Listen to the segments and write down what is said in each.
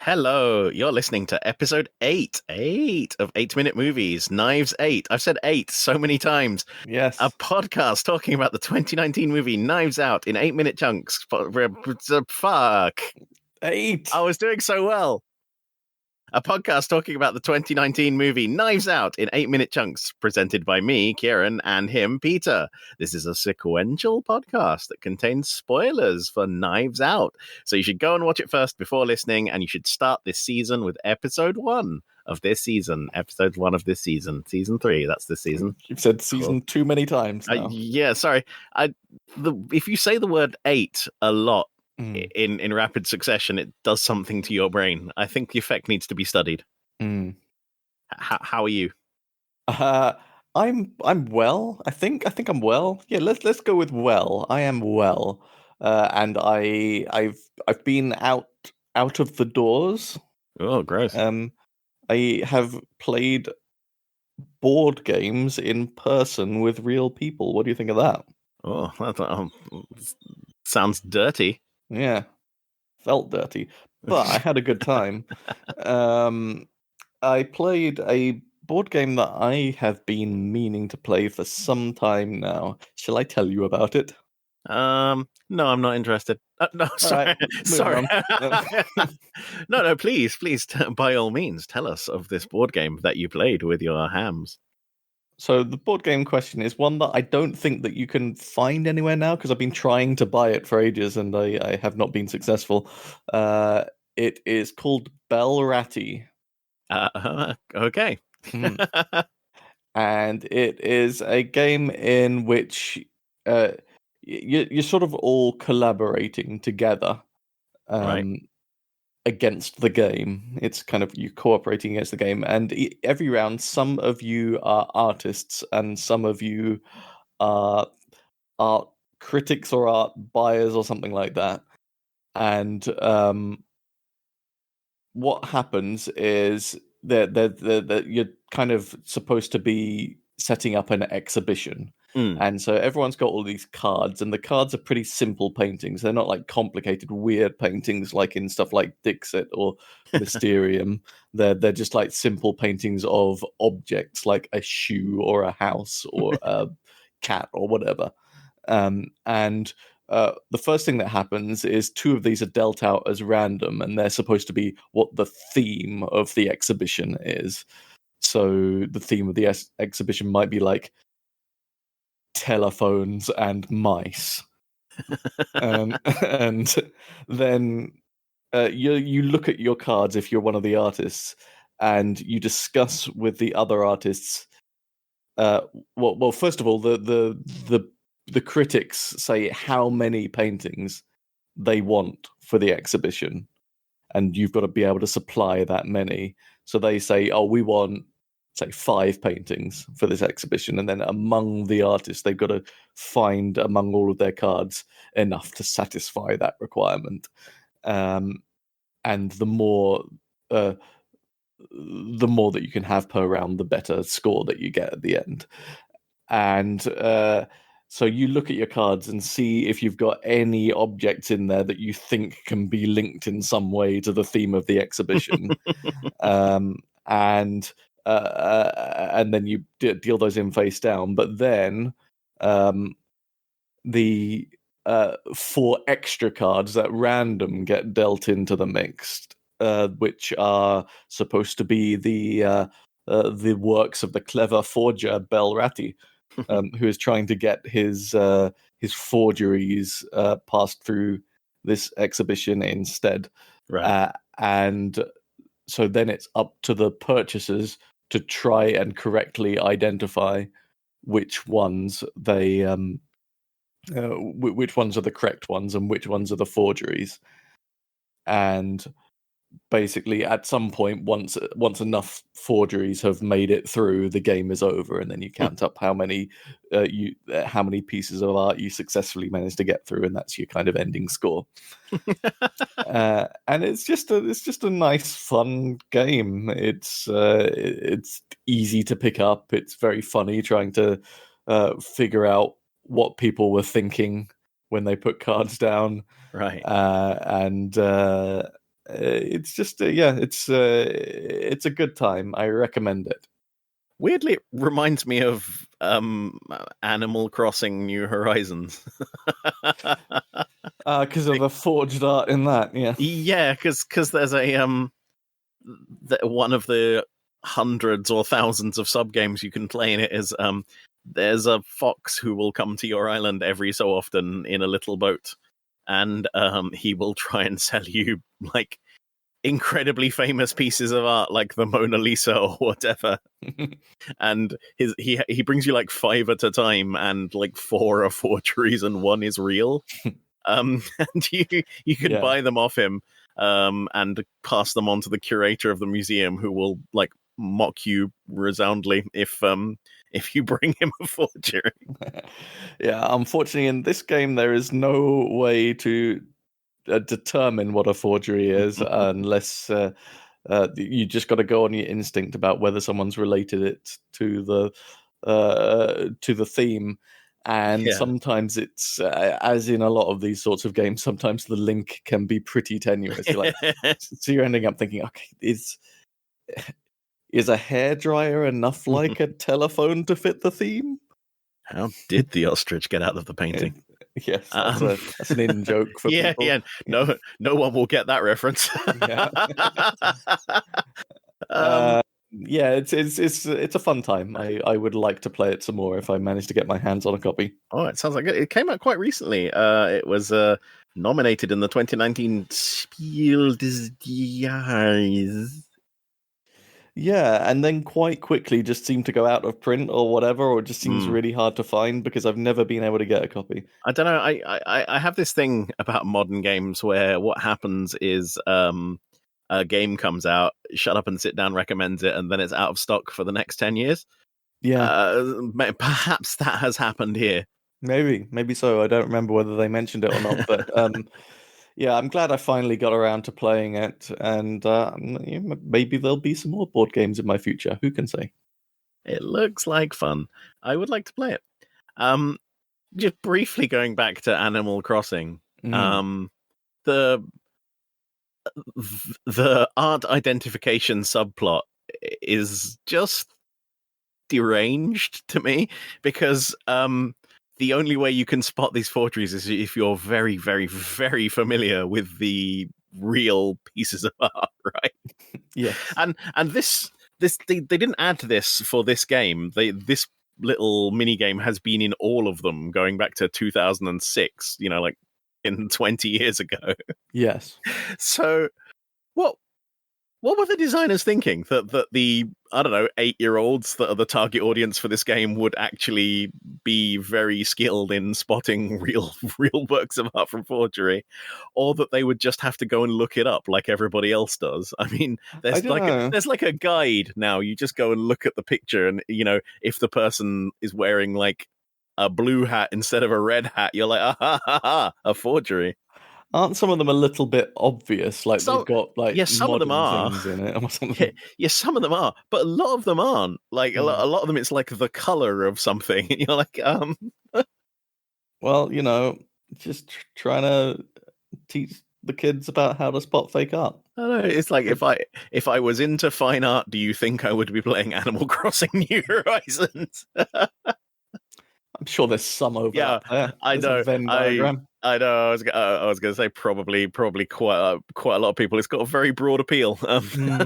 Hello, you're listening to episode 8 of 8 Minute Movies, Knives 8. I've said 8 so many times. Yes. A podcast talking about the 2019 movie Knives Out in 8-minute chunks. Fuck. 8. I was doing so well. A podcast talking about the 2019 movie Knives Out in 8-minute chunks, presented by me, Kieran, and him, Peter. This is a sequential podcast that contains spoilers for Knives Out. So you should go and watch it first before listening, and you should start this season with episode 1 of this season. Episode 1 of this season. Season 3, that's this season. You've said season too many times now. Yeah, sorry. If you say the word 8 a lot, in rapid succession, it does something to your brain. I think the effect needs to be studied. How are you? I'm well. I think I'm well. Yeah, let's go with well. I am well, and I've been out of the doors. Oh, gross. I have played board games in person with real people. What do you think of that? Oh, that sounds dirty. Yeah, felt dirty, but I had a good time. I played a board game that I have been meaning to play for some time now. Shall I tell you about it? No, I'm not interested. No, sorry. Right, sorry. No, please, by all means, tell us of this board game that you played with your hams. So the board game question is one that I don't think that you can find anywhere now, because I've been trying to buy it for ages and I have not been successful. It is called Bell Ratty. Okay. And it is a game in which you're sort of all collaborating together Right. against the game. It's kind of you cooperating against the game, and every round, some of you are artists and some of you are art critics or art buyers or something like that. And what happens is that you're kind of supposed to be setting up an exhibition. And so everyone's got all these cards, and the cards are pretty simple paintings. They're not like complicated, weird paintings like in stuff like Dixit or Mysterium. They're just like simple paintings of objects like a shoe or a house or a cat or whatever. And the first thing that happens is two of these are dealt out as random, and they're supposed to be what the theme of the exhibition is. So the theme of the exhibition might be like telephones and mice. And then you look at your cards if you're one of the artists, and you discuss with the other artists. Well, first of all, the critics say how many paintings they want for the exhibition, and you've got to be able to supply that many. So they say, oh, we want, say, 5 paintings for this exhibition, and then among the artists, they've got to find among all of their cards enough to satisfy that requirement. And the more that you can have per round, the better score that you get at the end. And so you look at your cards and see if you've got any objects in there that you think can be linked in some way to the theme of the exhibition. And then you deal those in face down. But then the 4 extra cards at random get dealt into the mix, which are supposed to be the works of the clever forger Bell Ratty, who is trying to get his forgeries passed through this exhibition instead. Right. And so then it's up to the purchasers to try and correctly identify which ones which ones are the correct ones and which ones are the forgeries. And basically, at some point, once enough forgeries have made it through, the game is over, and then you count up how many pieces of art you successfully managed to get through, and that's your kind of ending score. And it's just a nice, fun game. It's easy to pick up. It's very funny trying to figure out what people were thinking when they put cards down. Right. And it's just it's a good time. I recommend it. Weirdly, it reminds me of Animal Crossing New Horizons. Because of the forged art in that, yeah. Yeah, because there's a one of the hundreds or thousands of sub games you can play in it is there's a fox who will come to your island every so often in a little boat, and he will try and sell you like incredibly famous pieces of art like the Mona Lisa or whatever. And he brings you like 5 at a time, and like 4 are forgeries and 1 is real. And you can Yeah. buy them off him and pass them on to the curator of the museum, who will like mock you resoundingly if you bring him a forgery. Yeah, unfortunately, in this game, there is no way to determine what a forgery is unless you just got to go on your instinct about whether someone's related it to the theme. And Yeah. sometimes it's as in a lot of these sorts of games, sometimes the link can be pretty tenuous. You're like, so you're ending up thinking, okay, is a hairdryer enough like a telephone to fit the theme? How did the ostrich get out of the painting? Yes, that's an in joke for yeah, people. Yeah, no one will get that reference. Yeah. Yeah, it's a fun time. I would like to play it some more if I manage to get my hands on a copy. Oh, it sounds like it came out quite recently. It was nominated in the 2019 Spiel des Jahres. Yeah, and then quite quickly just seemed to go out of print or whatever, or it just seems really hard to find because I've never been able to get a copy. I don't know. I have this thing about modern games where what happens is a game comes out, Shut Up and Sit Down recommends it, and then it's out of stock for the next 10 years. Yeah. Perhaps that has happened here. Maybe so. I don't remember whether they mentioned it or not, but yeah, I'm glad I finally got around to playing it, and maybe there'll be some more board games in my future. Who can say? It looks like fun. I would like to play it. Just briefly going back to Animal Crossing, the art identification subplot is just deranged to me, because the only way you can spot these forgeries is if you're very, very, very familiar with the real pieces of art, right? Yes. And this they didn't add this for this game. This little mini game has been in all of them going back to 2006, like in 20 years ago. Yes. So what were the designers thinking? That the, I don't know, 8-year-olds that are the target audience for this game would actually be very skilled in spotting real works of art from forgery, or that they would just have to go and look it up like everybody else does? I mean, there's like a guide now. You just go and look at the picture, and if the person is wearing like a blue hat instead of a red hat, you're like, a forgery. Aren't some of them a little bit obvious? Like they've got like some of them modern are things in it or something. Yeah, some of them are, but a lot of them aren't. Like a lot of them, it's like the color of something, and you're like, Well, just trying to teach the kids about how to spot fake art. I don't know. It's like if I was into fine art, do you think I would be playing Animal Crossing New Horizons? I'm sure there's some overlap there. I know. A Venn diagram. I know. I was going to say probably quite a lot of people. It's got a very broad appeal. Yeah.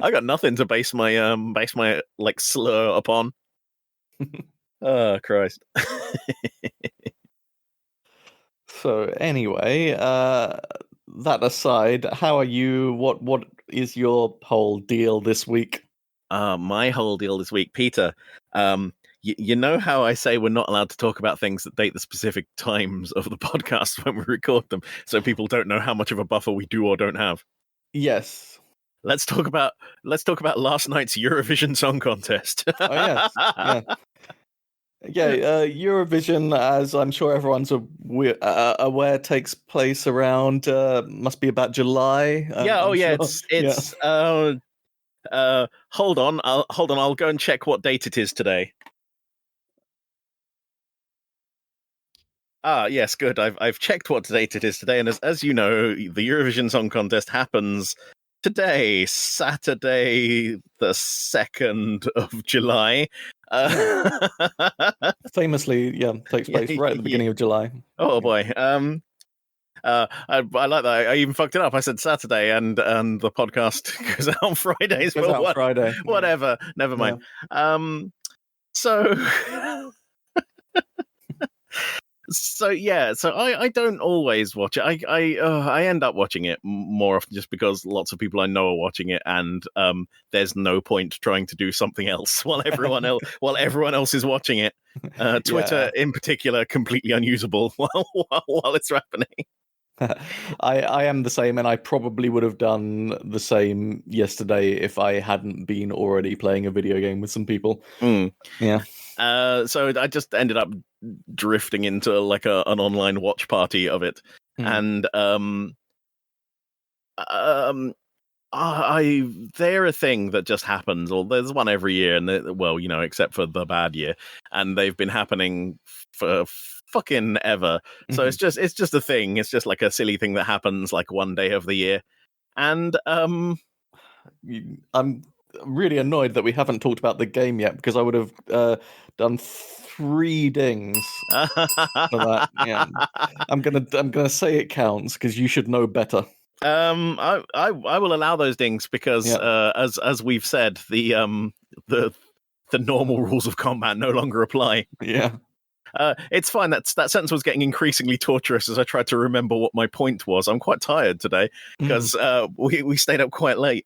I got nothing to base my like slur upon. Oh Christ. So anyway, that aside, how are you? What is your whole deal this week? My whole deal this week, Peter. You know how I say we're not allowed to talk about things that date the specific times of the podcast when we record them, so people don't know how much of a buffer we do or don't have. Yes. Let's talk about last night's Eurovision Song Contest. Oh yes. Yeah. Yeah, Eurovision, as I'm sure everyone's aware, takes place around must be about July. Yeah. Sure. It's hold on. I'll go and check what date it is today. Yes, good. I've checked what date it is today, and as you know, the Eurovision Song Contest happens today, Saturday, the 2nd of July. Famously, takes place right at the beginning of July. Oh boy. I like that. I even fucked it up. I said Saturday, and the podcast goes out on Fridays. Goes out on Friday. Whatever. Never mind. So. So I don't always watch it. I end up watching it more often just because lots of people I know are watching it, and there's no point trying to do something else while everyone else is watching it. Twitter in particular, completely unusable while it's happening. I am the same, and I probably would have done the same yesterday if I hadn't been already playing a video game with some people. Yeah. So I just ended up drifting into like an online watch party of it, and they're a thing that just happens, or there's one every year, and except for the bad year, and they've been happening for fucking ever. So it's just a thing. It's just like a silly thing that happens like one day of the year, and I'm really annoyed that we haven't talked about the game yet, because I would have done 3 dings for that. Yeah, I'm gonna say it counts because you should know better. I will allow those dings because as we've said, the normal rules of combat no longer apply. Yeah. It's fine. That sentence was getting increasingly torturous as I tried to remember what my point was. I'm quite tired today because we stayed up quite late.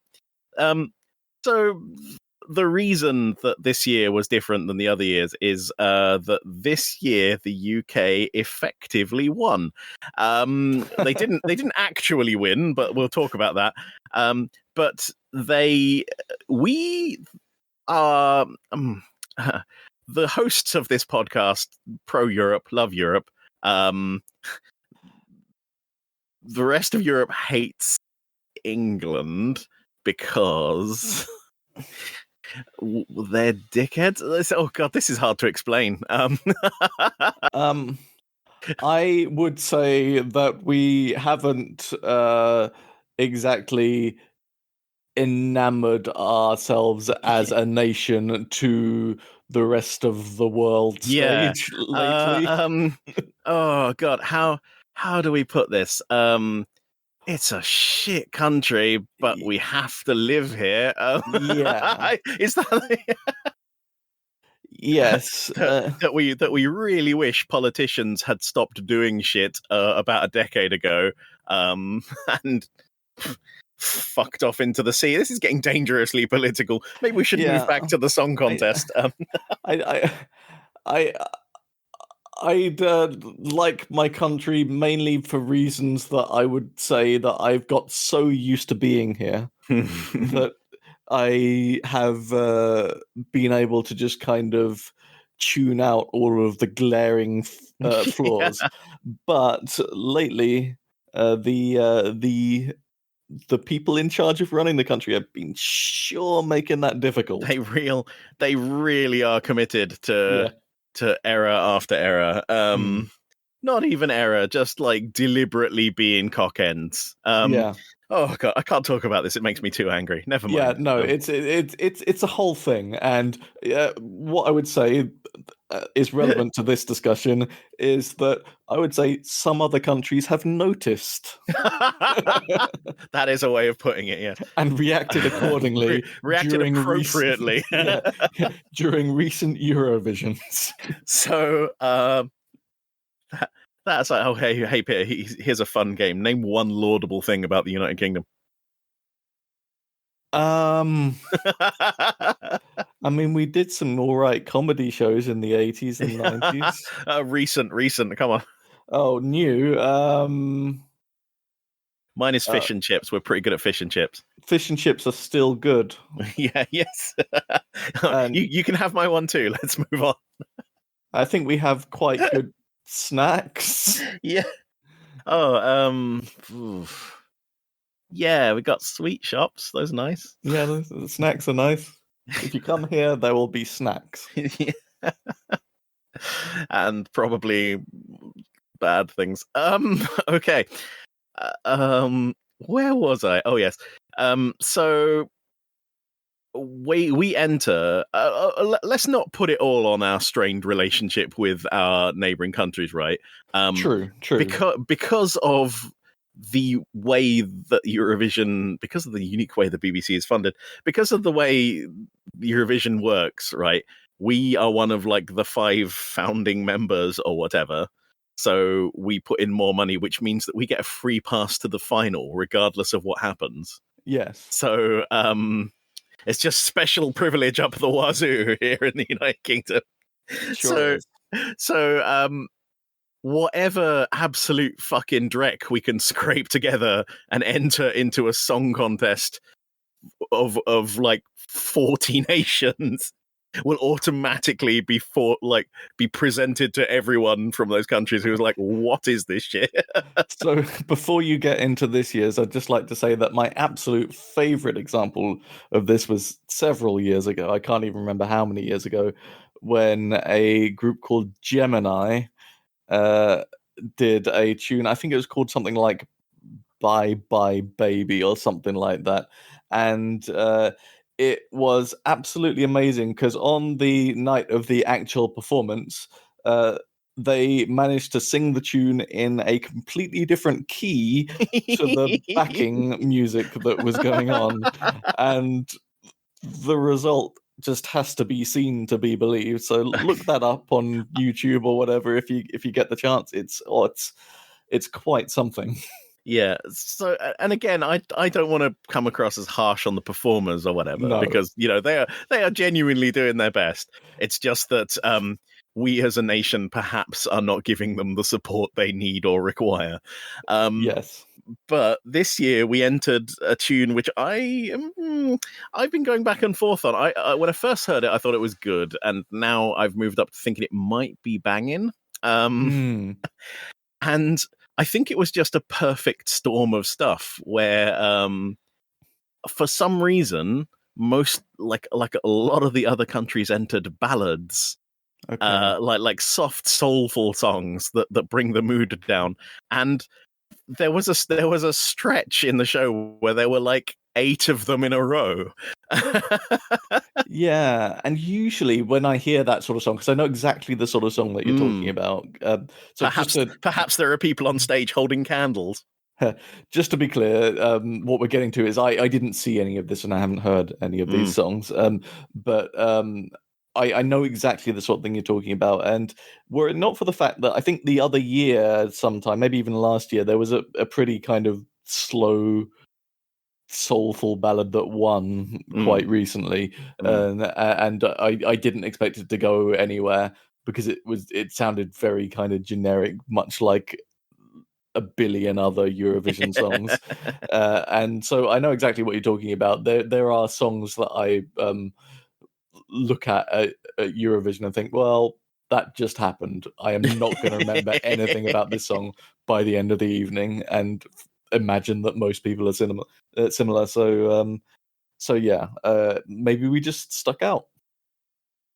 So the reason that this year was different than the other years is that this year the UK effectively won. They didn't actually win, but we'll talk about that. But we are the hosts of this podcast, pro Europe, love Europe. The rest of Europe hates England because they're dickheads. Oh god, this is hard to explain. I would say that we haven't exactly enamored ourselves as a nation to the rest of the world stage lately. Oh god, how do we put this? It's a shit country, but we have to live here. Yeah. Is that yes that we really wish politicians had stopped doing shit about a decade ago and fucked off into the sea? This is getting dangerously political. Maybe we should move back to the song contest. I'd like my country mainly for reasons that I would say that I've got so used to being here that I have been able to just kind of tune out all of the glaring flaws. But lately, the people in charge of running the country have been sure making that difficult. They really are committed to error after error. Not even error, just like deliberately being cockends. Oh god, I can't talk about this. It makes me too angry. Never mind. Yeah, no, it's a whole thing, and what I would say is relevant to this discussion is that I would say some other countries have noticed. That is a way of putting it, yeah. And reacted accordingly. Reacted appropriately. During recent Eurovisions. So, that's like, oh, hey, Peter, here's a fun game. Name one laudable thing about the United Kingdom. I mean, we did some all right comedy shows in the 80s and 90s. Recent, come on. Oh, new. Mine is fish and chips. We're pretty good at fish and chips. Fish and chips are still good. Yes. You can have my one too. Let's move on. I think we have quite good snacks. Yeah. Oh, yeah, we got sweet shops. Those are nice. Yeah, the snacks are nice. If you come here, there will be snacks. And probably bad things. Okay. Where was I? Oh yes. So we enter. Let's not put it all on our strained relationship with our neighboring countries, right? True. Because of the way that Eurovision, because of the unique way the BBC is funded, because of the way Eurovision works, right? We are one of like the 5 founding members or whatever. So we put in more money, which means that we get a free pass to the final, regardless of what happens. Yes. So it's just special privilege up the wazoo here in the United Kingdom. Sure is. So whatever absolute fucking dreck we can scrape together and enter into a song contest of like 40 nations will automatically be presented to everyone from those countries who's like, what is this shit? So before you get into this year's, I'd just like to say that my absolute favorite example of this was several years ago. I can't even remember how many years ago, when a group called Gemini did a tune. I think it was called something like Bye Bye Baby or something like that. And it was absolutely amazing because on the night of the actual performance, they managed to sing the tune in a completely different key to the backing music that was going on. And the result just has to be seen to be believed. So look that up on YouTube or whatever if you get the chance. It's quite something. Yeah. So, and again, I don't want to come across as harsh on the performers or whatever, because they are genuinely doing their best. It's just that we as a nation perhaps are not giving them the support they need or require. Yes. But this year we entered a tune which I've been going back and forth on. I when I first heard it, I thought it was good, and now I've moved up to thinking it might be banging. And I think it was just a perfect storm of stuff where, for some reason, most like a lot of the other countries entered ballads, like soft, soulful songs that bring the mood down. And there was a stretch in the show where there were like 8 of them in a row. Yeah, and usually when I hear that sort of song, because I know exactly the sort of song that you're talking about. So perhaps there are people on stage holding candles. Just to be clear, what we're getting to is I didn't see any of this and I haven't heard any of these songs, but I know exactly the sort of thing you're talking about. And were it not for the fact that I think the other year, sometime, maybe even last year, there was a pretty kind of slow, soulful ballad that won quite recently, and I didn't expect it to go anywhere because it sounded very kind of generic, much like a billion other Eurovision songs. And so I know exactly what you're talking about. There are songs that I look at Eurovision and think, well, that just happened. I am not going to remember anything about this song by the end of the evening, and imagine that most people are similar. So yeah, maybe we just stuck out.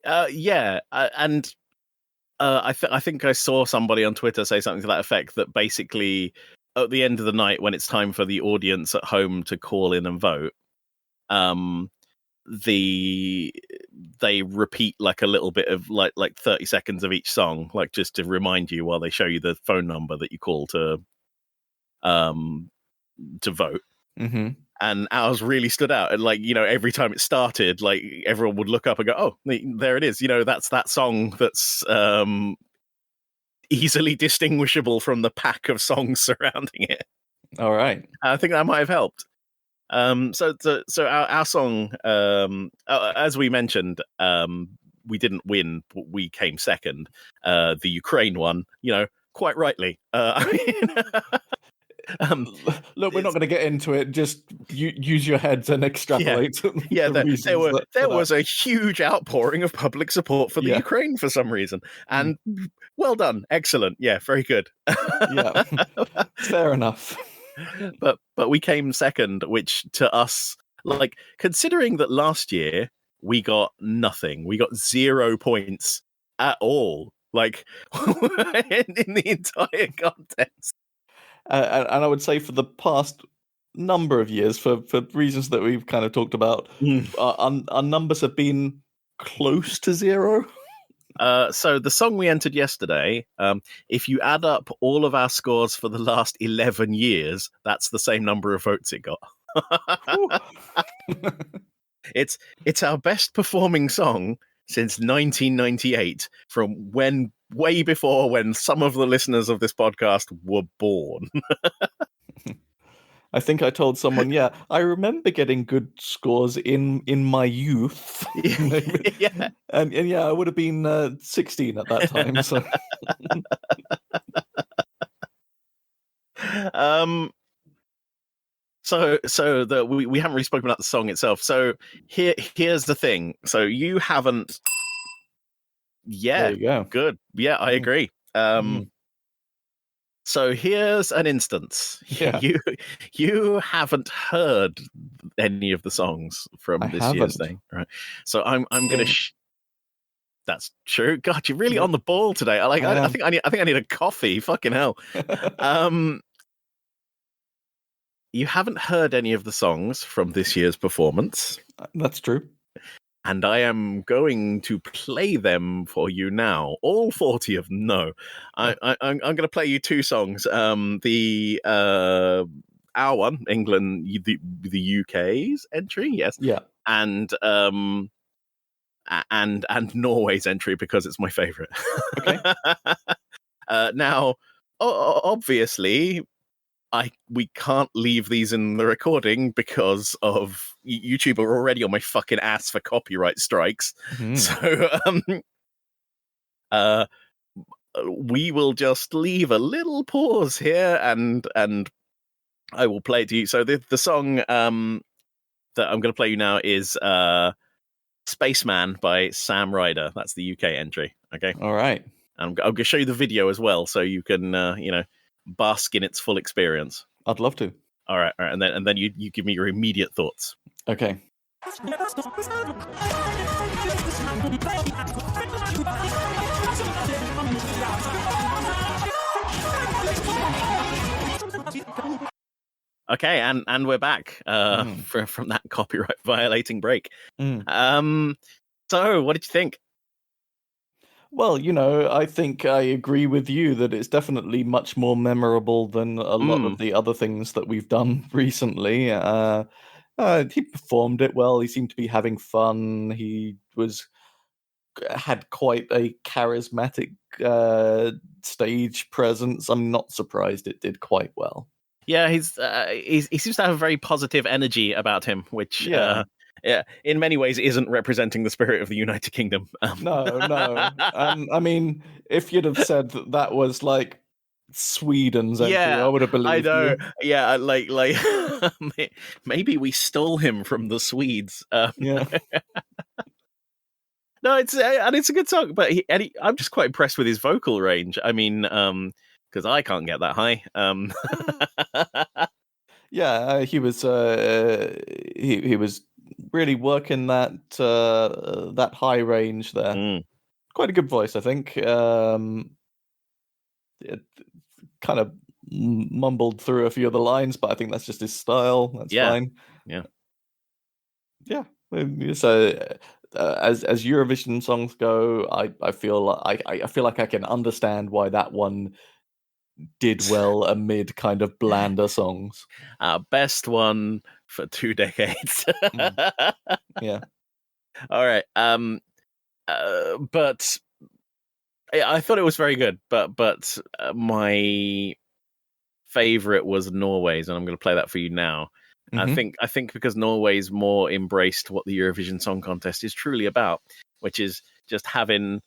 Yeah, and I think I saw somebody on Twitter say something to that effect, that basically at the end of the night, when it's time for the audience at home to call in and vote, they repeat like a little bit of like 30 seconds of each song, like just to remind you while they show you the phone number that you call to vote. And ours really stood out. And like, every time it started, like everyone would look up and go, oh, there it is. That's that song that's easily distinguishable from the pack of songs surrounding it. All right. I think that might have helped. So our song, as we mentioned, we didn't win, but we came second. The Ukraine one, quite rightly. Look, we're not going to get into it. Just use your heads and extrapolate. Yeah, there was a huge outpouring of public support for the Ukraine for some reason, and well done, excellent, yeah, very good. Yeah, fair enough. But we came second, which to us, like, considering that last year we got nothing, we got 0 points at all like in the entire contest. And I would say for the past number of years, for reasons that we've kind of talked about, our numbers have been close to zero. So the song we entered yesterday, if you add up all of our scores for the last 11 years, that's the same number of votes it got. It's our best performing song since 1998, from way before when some of the listeners of this podcast were born. I think I told someone, I remember getting good scores in my youth. Yeah. And I would have been 16 at that time. So we haven't really spoken about the song itself. So here's the thing. So you haven't. Yeah. there you go. Good. Yeah, I agree. So here's an instance. Yeah. You haven't heard any of the songs from this year's thing, right? So I'm gonna. That's true. God, you're really on the ball today. I think I need a coffee. Fucking hell. You haven't heard any of the songs from this year's performance. That's true. And I am going to play them for you now. All 40 of them. No. I'm going to play you two songs. Our one, England, the UK's entry, yes. Yeah. And Norway's entry, because it's my favorite. Okay. Now, obviously, we can't leave these in the recording because of YouTube are already on my fucking ass for copyright strikes. So we will just leave a little pause here, and I will play it to you. So the song that I'm going to play you now is Spaceman by Sam Ryder. That's the UK entry. Okay. All right. I'm going to show you the video as well, so you can bask in its full experience. I'd love to. All right, and then you give me your immediate thoughts. Okay. Okay, and we're back from that copyright violating break. So what did you think? Well, I think I agree with you that it's definitely much more memorable than a lot of the other things that we've done recently. He performed it well. He seemed to be having fun. He had quite a charismatic stage presence. I'm not surprised it did quite well. Yeah, he seems to have a very positive energy about him, which in many ways isn't representing the spirit of the United Kingdom. No. I mean, if you'd have said that was like Sweden's entry, I would have believed I know. you. Yeah, like maybe we stole him from the Swedes. Yeah. No, it's a good song, but I'm just quite impressed with his vocal range. I mean, because I can't get that high. Yeah, he was he was really working that that high range there. Quite a good voice, I think. It kind of mumbled through a few of the lines, but I think that's just his style. That's fine. Yeah. So as Eurovision songs go, I feel like I can understand why that one did well amid kind of blander songs. Our best one for 2 decades. Yeah. All right. But I thought it was very good. But my favorite was Norway's, and I'm going to play that for you now. I think because Norway's more embraced what the Eurovision Song Contest is truly about, which is just having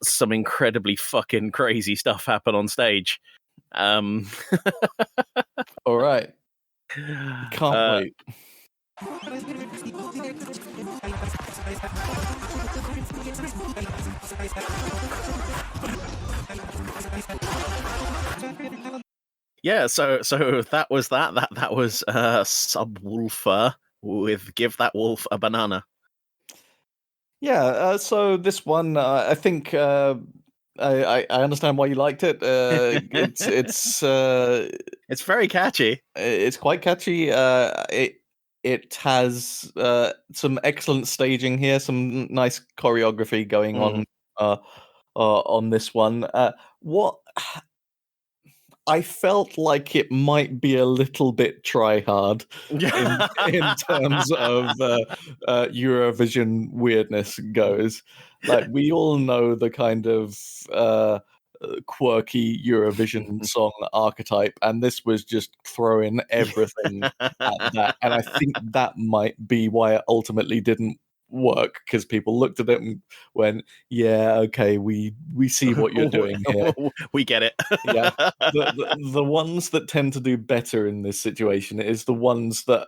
some incredibly fucking crazy stuff happen on stage. All right. Can't wait. Yeah, so that was that was Subwoofer with Give That Wolf a Banana. Yeah, so this one, I think I understand why you liked it. It's It's very catchy. it's quite catchy. It has some excellent staging here, some nice choreography going on this one. What I felt like it might be a little bit try hard in terms of Eurovision weirdness goes. Like, we all know the kind of quirky Eurovision song archetype, and this was just throwing everything at that. And I think that might be why it ultimately didn't work, because people looked at it and went, "Yeah, okay, we see what you're doing here. We get it." Yeah, the ones that tend to do better in this situation is the ones that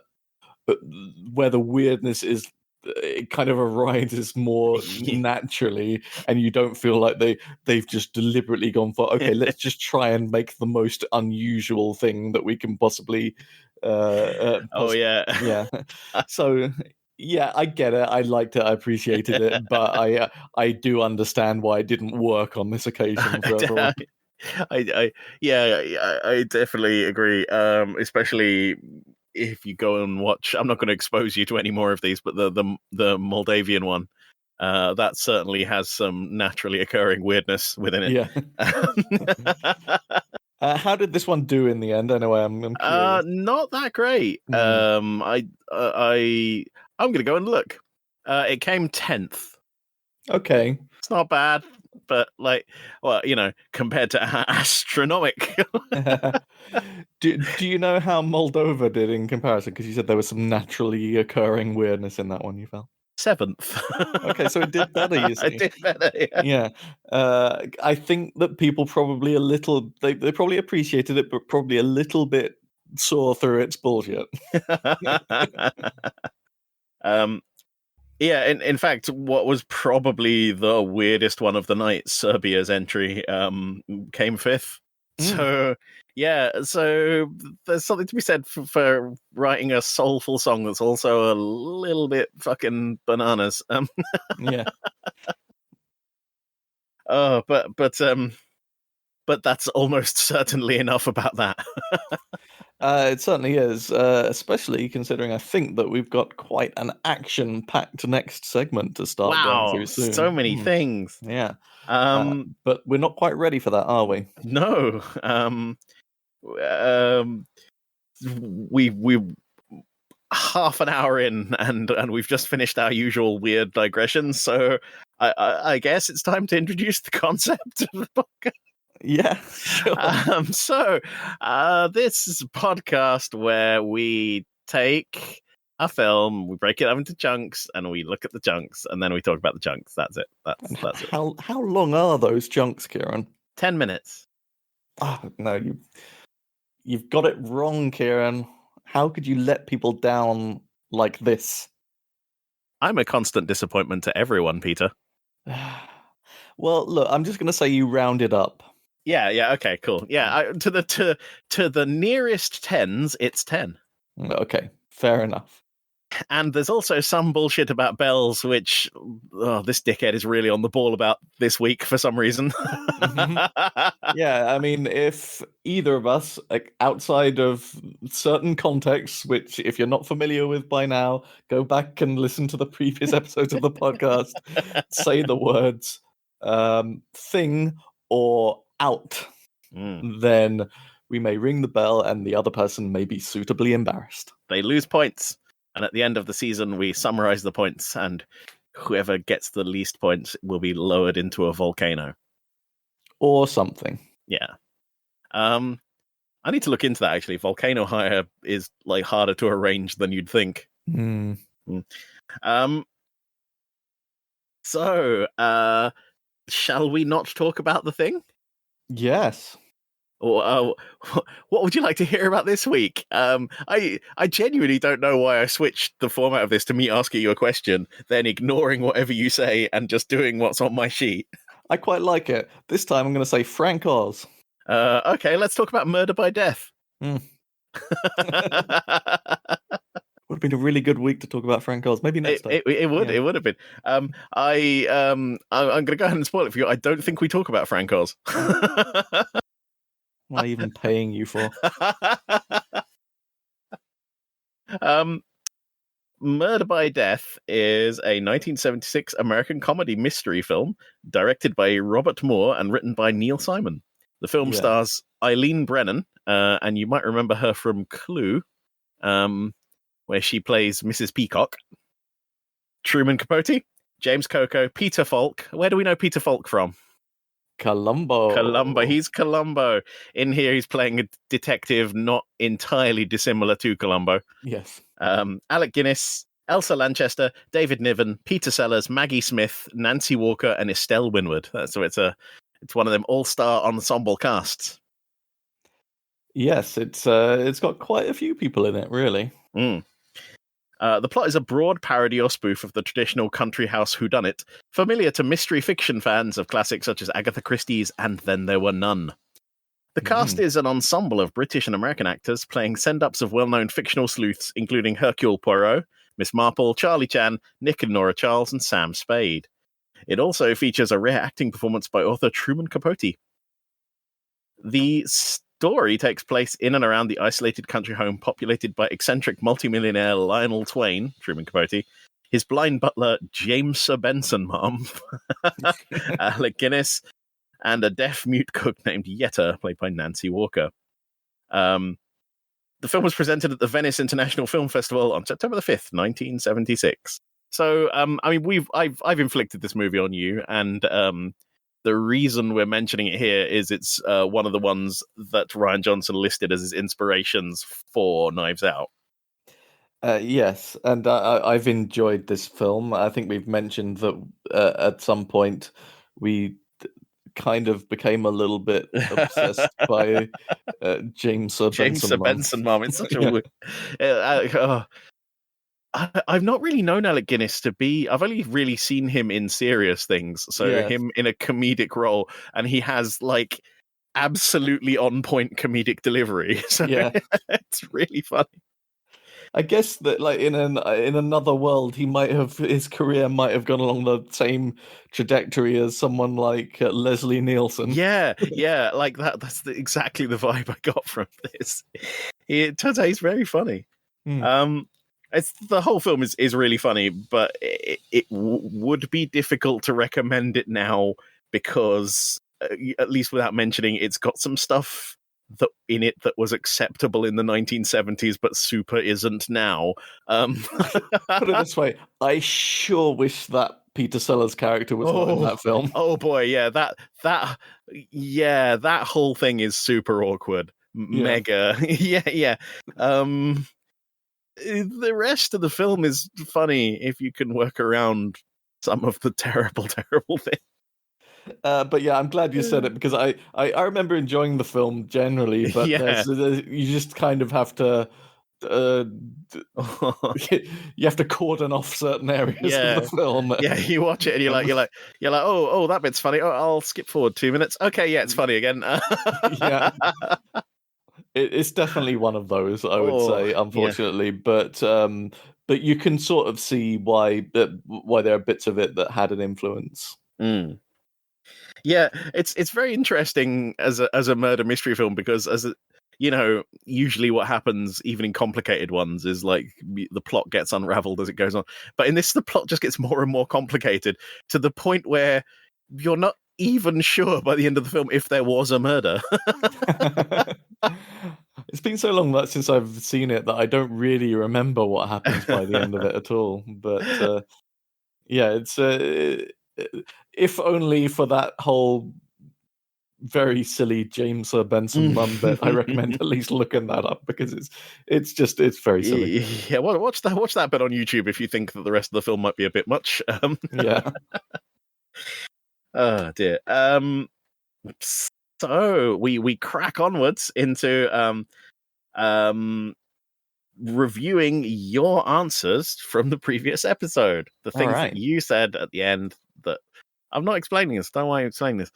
where the weirdness is it kind of arises more naturally, and you don't feel like they've just deliberately gone for, okay, let's just try and make the most unusual thing that we can possibly. Oh yeah, yeah. So. Yeah, I get it. I liked it. I appreciated it, but I do understand why it didn't work on this occasion for everyone. I definitely agree. Especially if you go and watch. I'm not going to expose you to any more of these, but the Moldavian one, that certainly has some naturally occurring weirdness within it. Yeah. How did this one do in the end? Anyway, I'm curious. Not that great. I'm going to go and look. It came 10th. Okay. It's not bad, but compared to astronomic. Do you know how Moldova did in comparison? Because you said there was some naturally occurring weirdness in that one you felt. 7th. Okay, so it did better, you see. It did better, yeah. I think that people probably they probably appreciated it, but probably a little bit saw through its bullshit. Yeah, in fact, what was probably the weirdest one of the night, Serbia's entry, came 5th. So, yeah, so there's something to be said for writing a soulful song that's also a little bit fucking bananas. Yeah. Oh, but that's almost certainly enough about that. It certainly is, especially considering I think that we've got quite an action-packed next segment to start going through soon. So many things. Yeah. But we're not quite ready for that, are we? No. We half an hour in, and we've just finished our usual weird digressions. So I guess it's time to introduce the concept of the podcast. Yeah, sure. This is a podcast where we take a film, we break it up into chunks, and we look at the chunks, and then we talk about the chunks. That's it. That's it. How long are those chunks, Kieran? 10 minutes. Oh, no, you've got it wrong, Kieran. How could you let people down like this? I'm a constant disappointment to everyone, Peter. Well, look, I'm just going to say you round it up. Yeah, okay, cool. Yeah, to the nearest tens, it's 10. Okay, fair enough. And there's also some bullshit about bells, which this dickhead is really on the ball about this week for some reason. Yeah, I mean, if either of us, like, outside of certain contexts, which if you're not familiar with by now, go back and listen to the previous episodes of the podcast, say the words thing or out, then we may ring the bell and the other person may be suitably embarrassed. They lose points. And at the end of the season, we summarize the points, and whoever gets the least points will be lowered into a volcano. Or something. Yeah. I need to look into that, actually. Volcano hire is like harder to arrange than you'd think. So, shall we not talk about the thing? Yes. Or what would you like to hear about this week? I genuinely don't know why I switched the format of this to me asking you a question, then ignoring whatever you say and just doing what's on my sheet. I quite like it. This time I'm going to say Frank Oz. Okay, let's talk about Murder by Death. Would have been a really good week to talk about Frank Oz. Maybe next time. It would. Yeah. It would have been. I'm going to go ahead and spoil it for you. I don't think we talk about Frank Oz. What am I even paying you for? Murder by Death is a 1976 American comedy mystery film directed by Robert Moore and written by Neil Simon. The film stars Eileen Brennan, and you might remember her from Clue, where she plays Mrs. Peacock. Truman Capote, James Coco, Peter Falk. Where do we know Peter Falk from? Columbo. He's Columbo. In here, he's playing a detective not entirely dissimilar to Columbo. Yes. Alec Guinness, Elsa Lanchester, David Niven, Peter Sellers, Maggie Smith, Nancy Walker, and Estelle Winwood. So it's one of them all-star ensemble casts. Yes, it's got quite a few people in it, really. The plot is a broad parody or spoof of the traditional country house whodunit, familiar to mystery fiction fans of classics such as Agatha Christie's And Then There Were None. The cast is an ensemble of British and American actors playing send-ups of well-known fictional sleuths, including Hercule Poirot, Miss Marple, Charlie Chan, Nick and Nora Charles, and Sam Spade. It also features a rare acting performance by author Truman Capote. The story takes place in and around the isolated country home populated by eccentric multimillionaire Lionel Twain, Truman Capote, his blind butler James Sir Benson Mom, Alec Guinness, and a deaf-mute cook named Yetta, played by Nancy Walker. The film was presented at the Venice International Film Festival on September the 5th, 1976. So, I've inflicted this movie on you, and the reason we're mentioning it here is it's one of the ones that Rian Johnson listed as his inspirations for Knives Out. Yes, and I've enjoyed this film. I think we've mentioned that at some point we kind of became a little bit obsessed by James Sir Benson Mom. It's such a weird... I've not really known Alec Guinness to be... I've only really seen him in serious things. So him in a comedic role, and he has like absolutely on-point comedic delivery. So it's really funny. I guess that, like, in another world, his career might have gone along the same trajectory as someone like Leslie Nielsen. Yeah, like that. That's exactly the vibe I got from this. It turns out he's very funny. The whole film is really funny, but it would be difficult to recommend it now because, at least without mentioning, it's got some stuff in it that was acceptable in the 1970s, but super isn't now. Put it this way, I sure wish that Peter Sellers character was not in that film. Oh boy, yeah, that whole thing is super awkward. Mega. Yeah. The rest of the film is funny if you can work around some of the terrible things. But yeah, I'm glad you said it because I remember enjoying the film generally, but you just kind of have to you have to cordon off certain aries of the film. Yeah, you watch it and you're like, oh, that bit's funny. Oh, I'll skip forward 2 minutes. Okay, yeah, it's funny again. Yeah. It's definitely one of those, I would say, unfortunately. But you can sort of see why there are bits of it that had an influence. Yeah, it's very interesting as a murder mystery film because usually what happens even in complicated ones is like the plot gets unraveled as it goes on. But in this, the plot just gets more and more complicated to the point where you're not even sure by the end of the film if there was a murder. It's been so long since I've seen it that I don't really remember what happens by the end of it at all. But it's if only for that whole very silly James Sir Benson Mum bit, I recommend at least looking that up because it's very silly. Yeah, watch that bit on YouTube if you think that the rest of the film might be a bit much. Yeah. Oh dear. So we crack onwards into reviewing your answers from the previous episode. The things that you said at the end that I'm not explaining this. Don't worry, I'm explaining this.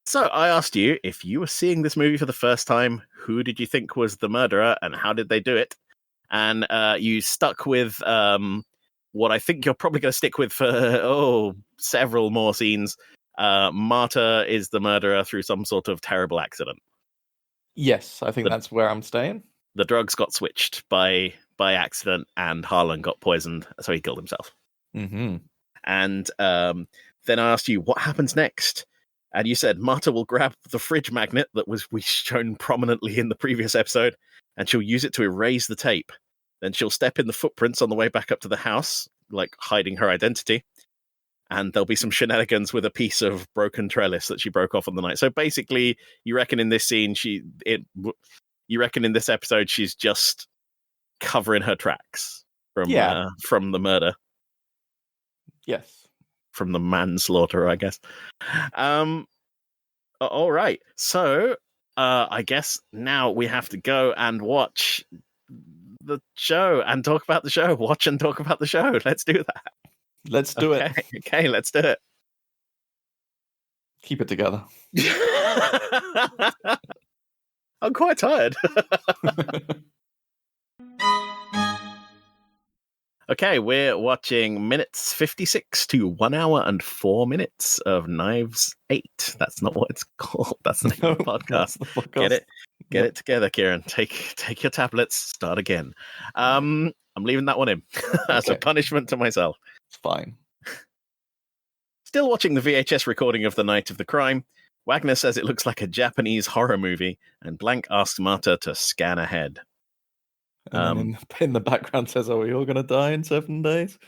So I asked you, if you were seeing this movie for the first time, who did you think was the murderer and how did they do it? And you stuck with what I think you're probably going to stick with for several more scenes. Marta is the murderer through some sort of terrible accident. Yes, I think that's where I'm staying. The drugs got switched by accident, and Harlan got poisoned, so he killed himself. Mm-hmm. And then I asked you, what happens next? And you said Marta will grab the fridge magnet that we shown prominently in the previous episode, and she'll use it to erase the tape. Then she'll step in the footprints on the way back up to the house, like hiding her identity. And there'll be some shenanigans with a piece of broken trellis that she broke off on the night. So basically, you reckon in this scene, you reckon in this episode, she's just covering her tracks from the murder. Yes. From the manslaughter, I guess. All right. So, I guess now we have to go and watch the show and talk about the show. Watch and talk about the show. Let's do that. Let's do it. Okay, let's do it. Keep it together. I'm quite tired. Okay, we're watching minutes 56 to 1 hour and 4 minutes of Knives 8. That's not what it's called. That's the name of the podcast. Get it together, Kieran. Take your tablets. Start again. I'm leaving that one in as a punishment to myself. It's fine. Still watching the VHS recording of the night of the crime, Wagner says it looks like a Japanese horror movie, and Blank asks Marta to scan ahead. And in the background says, "Are we all going to die in 7 days?"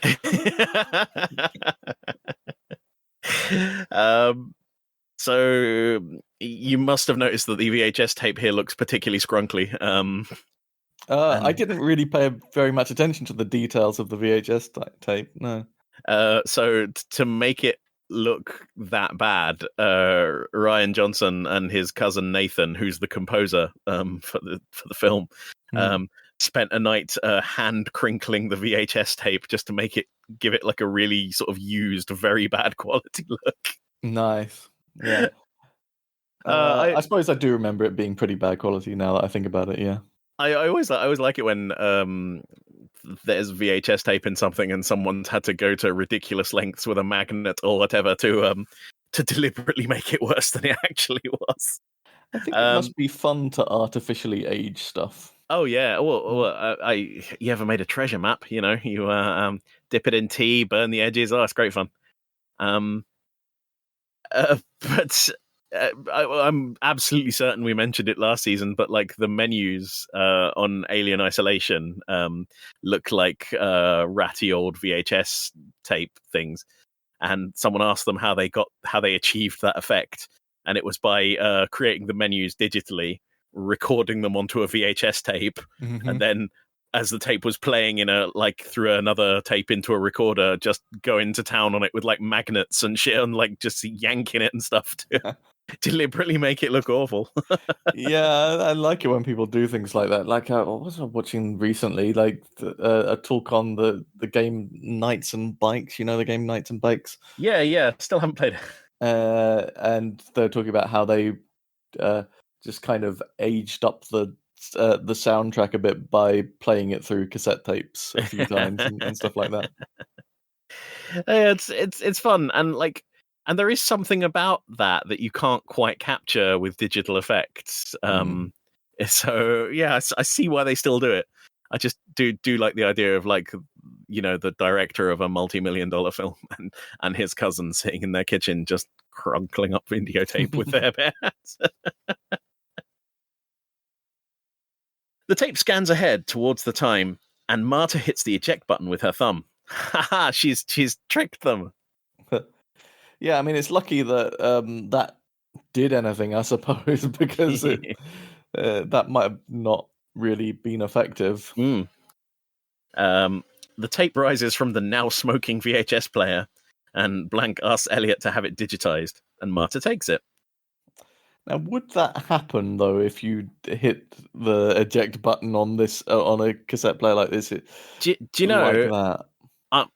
So you must have noticed that the VHS tape here looks particularly scrunkly. I didn't really pay very much attention to the details of the VHS tape. No. So to make it look that bad, Ryan Johnson and his cousin Nathan, who's the composer for the film, spent a night hand crinkling the VHS tape just to give it like a really sort of used, very bad quality look. Nice. Yeah. I suppose I do remember it being pretty bad quality now that I think about it. Yeah. I always like it when there's VHS tape in something and someone's had to go to ridiculous lengths with a magnet or whatever to deliberately make it worse than it actually was. I think it must be fun to artificially age stuff. Oh yeah, you ever made a treasure map? You know, you dip it in tea, burn the edges. Oh, it's great fun. But I'm absolutely certain we mentioned it last season. But like the menus on Alien Isolation look like ratty old VHS tape things, and someone asked them how they achieved that effect, and it was by creating the menus digitally, recording them onto a VHS tape, and then as the tape was playing through another tape into a recorder, just going to town on it with like magnets and shit and like just yanking it and stuff to deliberately make it look awful. Yeah, I like it when people do things like that. Like, what was I watching recently? Like a talk on the game Knights and Bikes. You know the game Knights and Bikes? Yeah. Still haven't played it. And they're talking about how they just kind of aged up the soundtrack a bit by playing it through cassette tapes a few times and stuff like that. It's fun, and there is something about that you can't quite capture with digital effects. So yeah, I see why they still do it. I just do like the idea of like, you know, the director of a multi-million-dollar film and his cousin sitting in their kitchen just crunkling up videotape with their bare hands. The tape scans ahead towards the time, and Marta hits the eject button with her thumb. Haha, she's tricked them. Yeah, I mean, it's lucky that that did anything, I suppose, because that might have not really been effective. The tape rises from the now smoking VHS player, and Blank asks Elliot to have it digitized, and Marta takes it. Now, would that happen though if you hit the eject button on this on a cassette player like this? Do you know like that?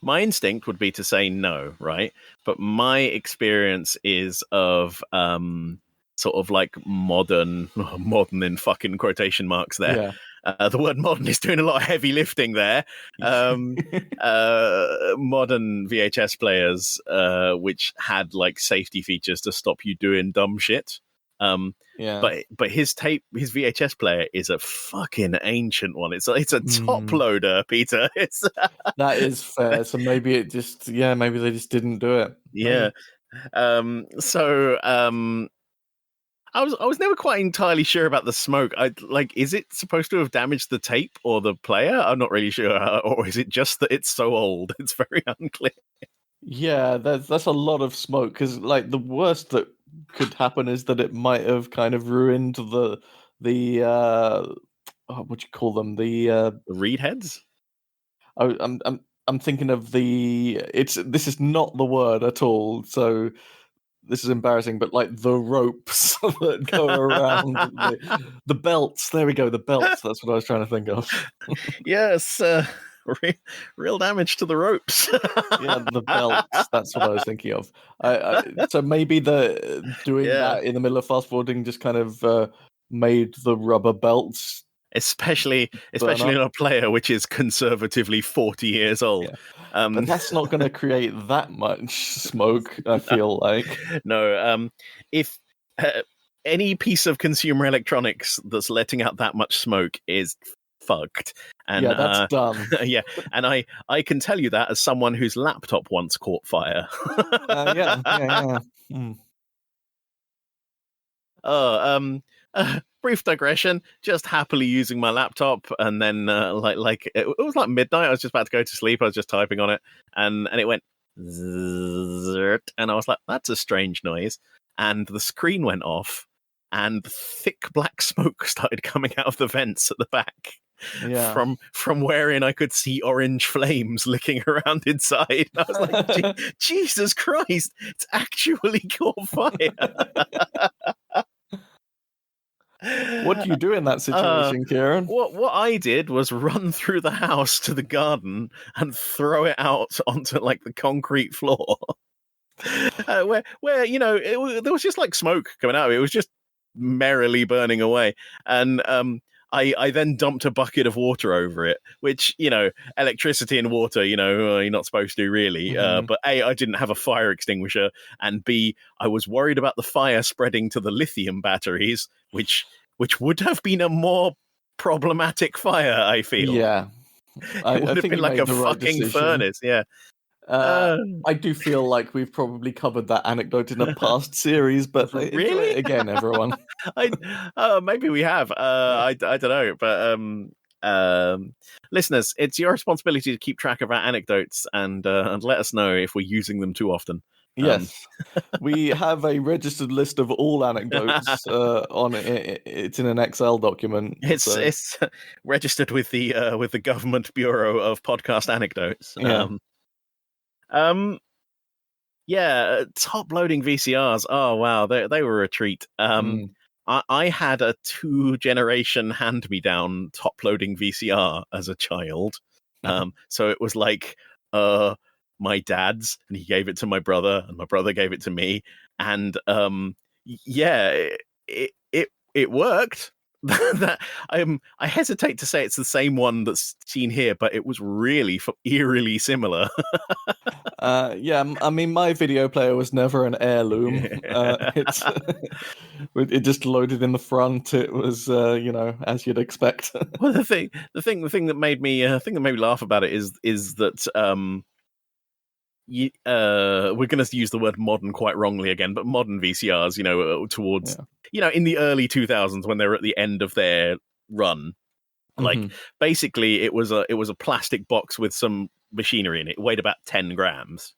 my instinct would be to say no, right? But my experience is of sort of like modern in fucking quotation marks there. Yeah. The word modern is doing a lot of heavy lifting there. Modern VHS players, which had like safety features to stop you doing dumb shit. Yeah. But his VHS player is a fucking ancient one. It's a top loader, Peter. It's That is fair. So maybe maybe they just didn't do it. yeah. I was never quite entirely sure about the smoke. Is it supposed to have damaged the tape or the player? I'm not really sure. Or is it just that it's so old? It's very unclear. Yeah, that's a lot of smoke, because like the worst that could happen is that it might have kind of ruined the what do you call them? The reed heads? I'm thinking of this is not the word at all, so this is embarrassing, but like the ropes that go around the belts. There we go, the belts. That's what I was trying to think of. Yes, real damage to the ropes. Yeah, the belts. That's what I was thinking of. So maybe doing that in the middle of fast forwarding just kind of made the rubber belts, especially in a player which is conservatively 40 years old. Yeah. But that's not going to create that much smoke, I feel like. No, if any piece of consumer electronics that's letting out that much smoke is fucked. And yeah, that's done. Yeah, and I can tell you that as someone whose laptop once caught fire. Yeah. Brief digression. Just happily using my laptop, and then it was like midnight. I was just about to go to sleep. I was just typing on it, and it went zzzzt, and I was like, "That's a strange noise." And the screen went off, and thick black smoke started coming out of the vents at the back. Yeah. From wherein I could see orange flames licking around inside. I was like, Jesus Christ, it's actually caught fire. What do you do in that situation, Kieran? What I did was run through the house to the garden and throw it out onto like the concrete floor, where there was just like smoke coming out of it. It was just merrily burning away, and I then dumped a bucket of water over it, which, electricity and water, you're not supposed to really. But A, I didn't have a fire extinguisher, and B, I was worried about the fire spreading to the lithium batteries, which would have been a more problematic fire, I feel. Yeah. It would have been like a fucking furnace, yeah. I do feel like we've probably covered that anecdote in a past series, but Really? enjoy it again, everyone. Maybe we have. I don't know, but listeners, it's your responsibility to keep track of our anecdotes and let us know if we're using them too often. Yes, we have a registered list of all anecdotes on it. It's in an Excel document. It's registered with the Government Bureau of Podcast Anecdotes. Yeah. Top loading VCRs. Oh wow, they were a treat. I had a 2-generation hand-me-down top loading VCR as a child. So it was like my dad's, and he gave it to my brother, and my brother gave it to me, and it worked. I hesitate to say it's the same one that's seen here, but it was really eerily similar. I mean, my video player was never an heirloom. It just loaded in the front. It was, as you'd expect. Well, the thing that made me laugh about it is that we're going to use the word modern quite wrongly again, but modern VCRs, towards in the early 2000s when they were at the end of their run, like basically it was a plastic box with some machinery in it. It weighed about 10 grams.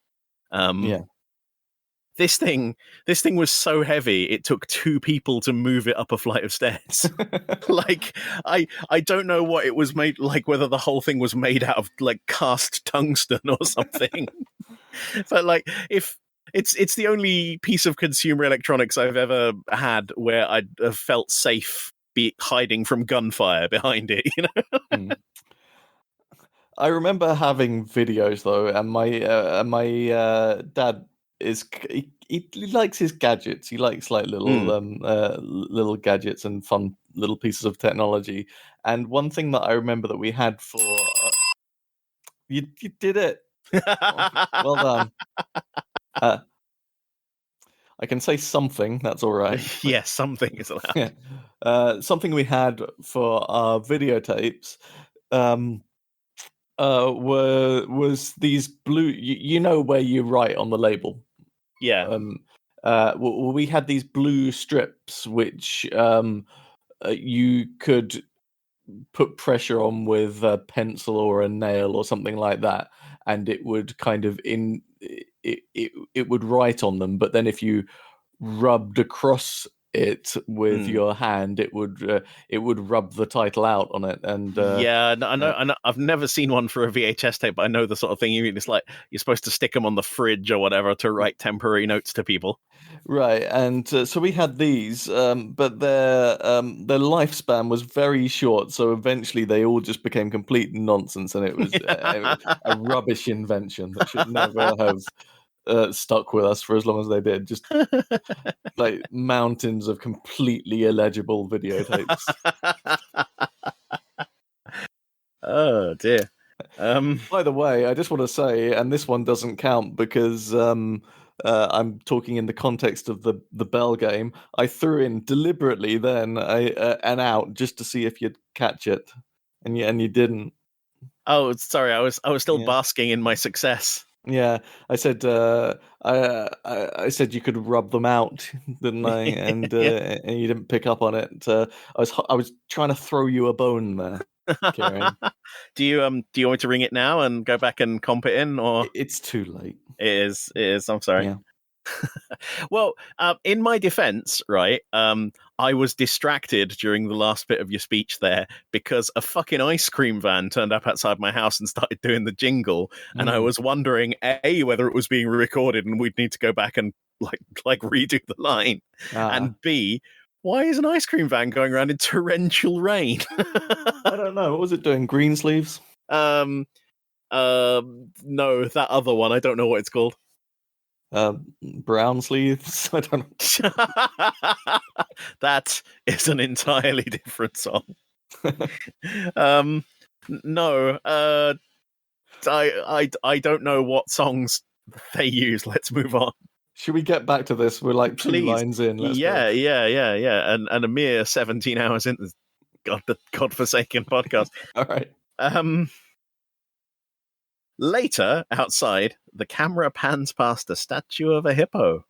This thing was so heavy it took 2 people to move it up a flight of stairs. Like I don't know what it was made, like whether the whole thing was made out of like cast tungsten or something. But like, if it's the only piece of consumer electronics I've ever had where I'd have felt safe hiding from gunfire behind it, I remember having videos though, and my dad he likes his gadgets. He likes like Mm. little gadgets and fun little pieces of technology. And one thing that I remember that we had for you did it. Well done. I can say something. That's all right. Yes, something is allowed. Yeah. Something we had for our videotapes. Was these blue? You know where you write on the label. Yeah. We had these blue strips which you could put pressure on with a pencil or a nail or something like that, and it would kind of it would write on them. But then if you rubbed across it with your hand, it would rub the title out on it. And Yeah, no, I know. I've never seen one for a VHS tape, but I know the sort of thing you mean. It's like you're supposed to stick them on the fridge or whatever to write temporary notes to people. right, and so we had these, but their lifespan was very short. So eventually, they all just became complete nonsense, and it was a rubbish invention that should never have stuck with us for as long as they did. Just like mountains of completely illegible videotapes. Oh dear. By the way, I just want to say, and this one doesn't count because I'm talking in the context of the Bell game. I threw in deliberately then an out just to see if you'd catch it, and you didn't. Oh, sorry. I was still Yeah. basking in my success. Yeah, I said I said you could rub them out, didn't I? And Yeah. and you didn't pick up on it. I was trying to throw you a bone there, Kieran. Do you want me to ring it now and go back and comp it in, or It's too late. it is? It is. I'm sorry. Yeah. Well, in my defense, right, I was distracted during the last bit of your speech there because a fucking ice cream van turned up outside my house and started doing the jingle, and I was wondering A, whether it was being recorded and we'd need to go back and like redo the line, and B, why is an ice cream van going around in torrential rain? I don't know. What was it doing? Green sleeves? No, that other one, I don't know what it's called. Brown sleeves? I don't know. That is an entirely different song. No, I don't know what songs they use. Let's move on. Should we get back to this? We're like two lines in. Let's yeah, and a mere 17 hours into the godforsaken podcast. All right. Later, outside, the camera pans past a statue of a hippo.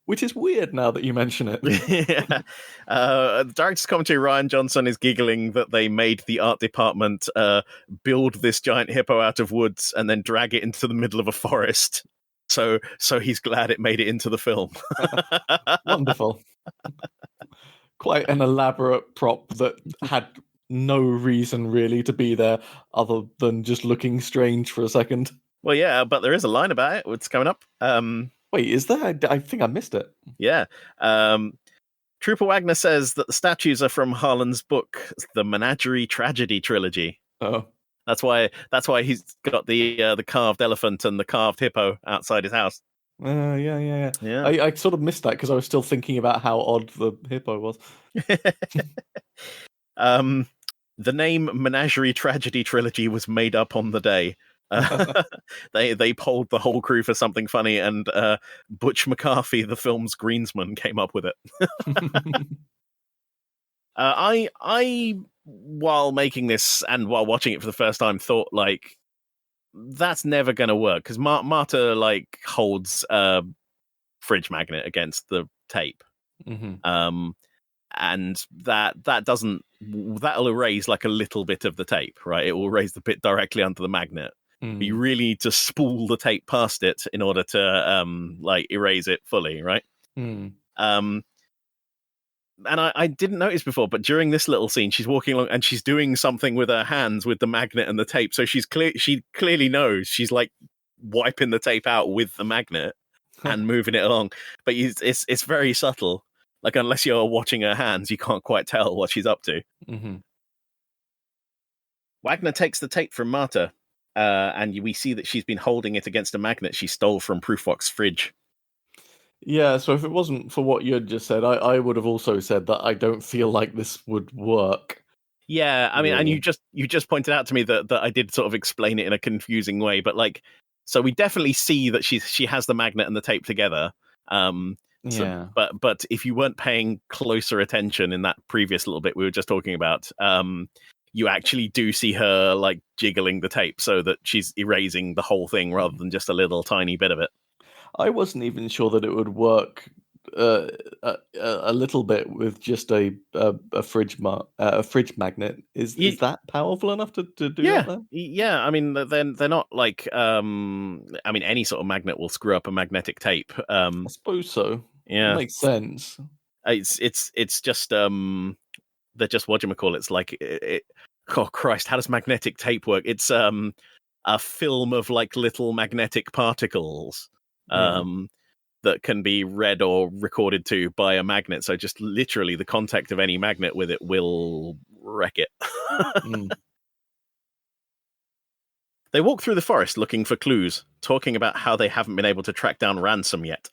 Which is weird now that you mention it. Yeah. The director's commentary, Ryan Johnson, is giggling that they made the art department build this giant hippo out of woods and then drag it into the middle of a forest. So he's glad it made it into the film. Wonderful. Quite an elaborate prop that had no reason really to be there other than just looking strange for a second. Well, yeah, but there is a line about it. It's coming up. Wait, is there? I think I missed it. Yeah. Trooper Wagner says that the statues are from Harlan's book, The Menagerie Tragedy Trilogy. Oh. That's why he's got the carved elephant and the carved hippo outside his house. Yeah. I sort of missed that because I was still thinking about how odd the hippo was. The name Menagerie Tragedy Trilogy was made up on the day. They polled the whole crew for something funny, and Butch McCarthy, the film's greensman, came up with it. I, while making this and while watching it for the first time, thought like that's never going to work because Marta like holds a fridge magnet against the tape, and that'll erase like a little bit of the tape, right? It will erase the bit directly under the magnet. You really need to spool the tape past it in order to like erase it fully, right? And I didn't notice before, but during this little scene, she's walking along and she's doing something with her hands with the magnet and the tape. So she clearly knows she's like wiping the tape out with the magnet and moving it along. But it's very subtle. Like unless you're watching her hands, you can't quite tell what she's up to. Wagner takes the tape from Marta, and we see that she's been holding it against a magnet she stole from Prufrock's fridge. Yeah, so if it wasn't for what you had just said, I would have also said that I don't feel like this would work. Yeah, I mean, and you just pointed out to me that I did sort of explain it in a confusing way, but like, so we definitely see that she has the magnet and the tape together. Yeah. But if you weren't paying closer attention in that previous little bit we were just talking about, you actually do see her like jiggling the tape so that she's erasing the whole thing rather than just a little tiny bit of it. I wasn't even sure that it would work a little bit with just a fridge magnet. Is that powerful enough to do that? Then? Yeah. I mean, they're not like I mean, any sort of magnet will screw up a magnetic tape. I suppose so. Yeah, it makes sense. It's just they're just whatchamacallit. It's like oh Christ, how does magnetic tape work? It's a film of like little magnetic particles. That can be read or recorded to by a magnet. So just literally the contact of any magnet with it will wreck it. They walk through the forest looking for clues, talking about how they haven't been able to track down Ransom yet.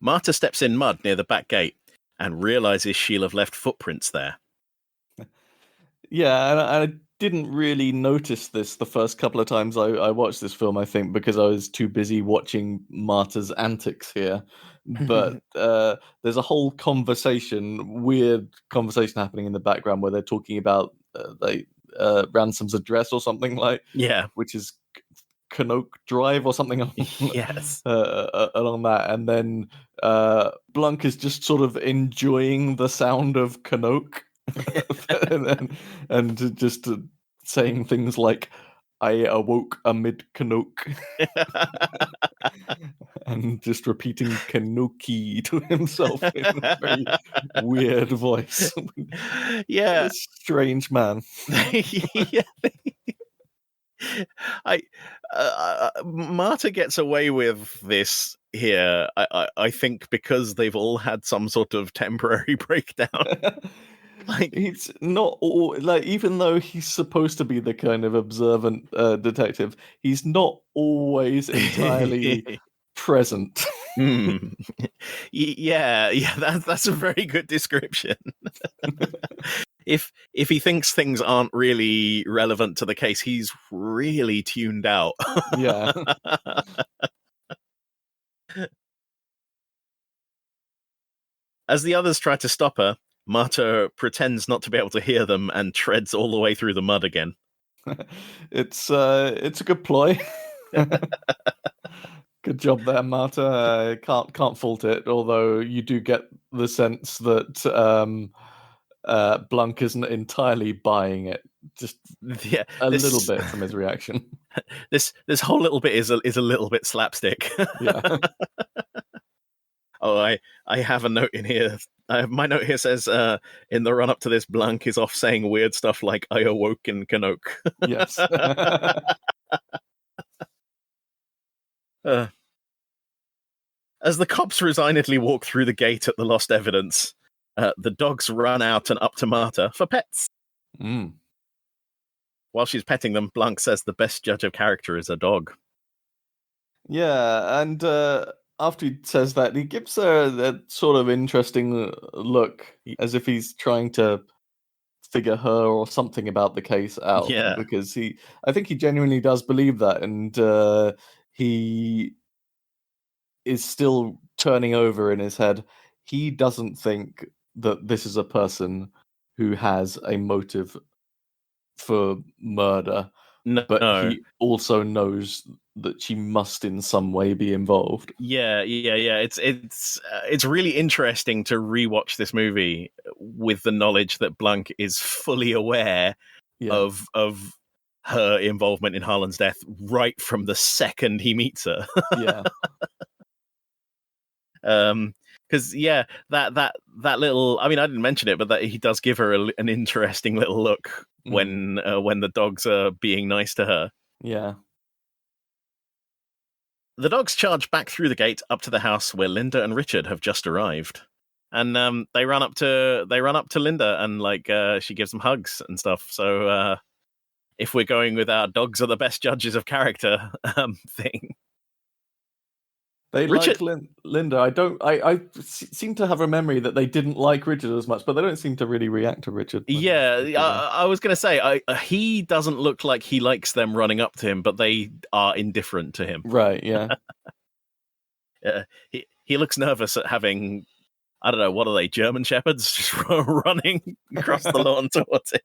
Marta steps in mud near the back gate and realizes she'll have left footprints there. Yeah, and I didn't really notice this the first couple of times I watched this film, I think, because I was too busy watching Marta's antics here. But there's a whole weird conversation happening in the background where they're talking about Ransom's address or something like, which is Canoke Drive or something yes. Along that. And then Blanc is just sort of enjoying the sound of Canoke. and just saying things like, I awoke amid Canoke. And just repeating Kanoki to himself in a very weird voice. Yeah. Strange man. Yeah. Marta gets away with this here, I think, because they've all had some sort of temporary breakdown. Like, he's not even though he's supposed to be the kind of observant detective, he's not always entirely present. Yeah, that's a very good description. If he thinks things aren't really relevant to the case, he's really tuned out. Yeah. As the others try to stop her, Marta pretends not to be able to hear them and treads all the way through the mud again. It's a good ploy. Good job there, Marta. Can't fault it. Although you do get the sense that Blanc isn't entirely buying it. Just a little bit from his reaction. This whole little bit is a little bit slapstick. Yeah. Oh, I have a note in here. My note here says, in the run up to this, Blanc is off saying weird stuff like, I awoke in Canoke. Yes. As the cops resignedly walk through the gate at the lost evidence, the dogs run out and up to Marta for pets. While she's petting them, Blanc says the best judge of character is a dog. Yeah, and after he says that, he gives her that sort of interesting look, as if he's trying to figure her or something about the case out. Yeah. Because I think he genuinely does believe that, and he is still turning over in his head. He doesn't think that this is a person who has a motive for murder. No. But he also knows that she must in some way be involved. Yeah. It's really interesting to rewatch this movie with the knowledge that Blanc is fully aware of her involvement in Harlan's death right from the second he meets her. Yeah. Because that little, I mean, I didn't mention it, but that he does give her an interesting little look when the dogs are being nice to her. Yeah. The dogs charge back through the gate up to the house where Linda and Richard have just arrived, and they run up to Linda and like she gives them hugs and stuff. So if we're going with our dogs are the best judges of character thing. They Richard- like Linda. I seem to have a memory that they didn't like Richard as much, but they don't seem to really react to Richard. Yeah, I was going to say, he doesn't look like he likes them running up to him, but they are indifferent to him. Right, yeah. He looks nervous at having, I don't know, what are they, German Shepherds just running across the lawn towards him.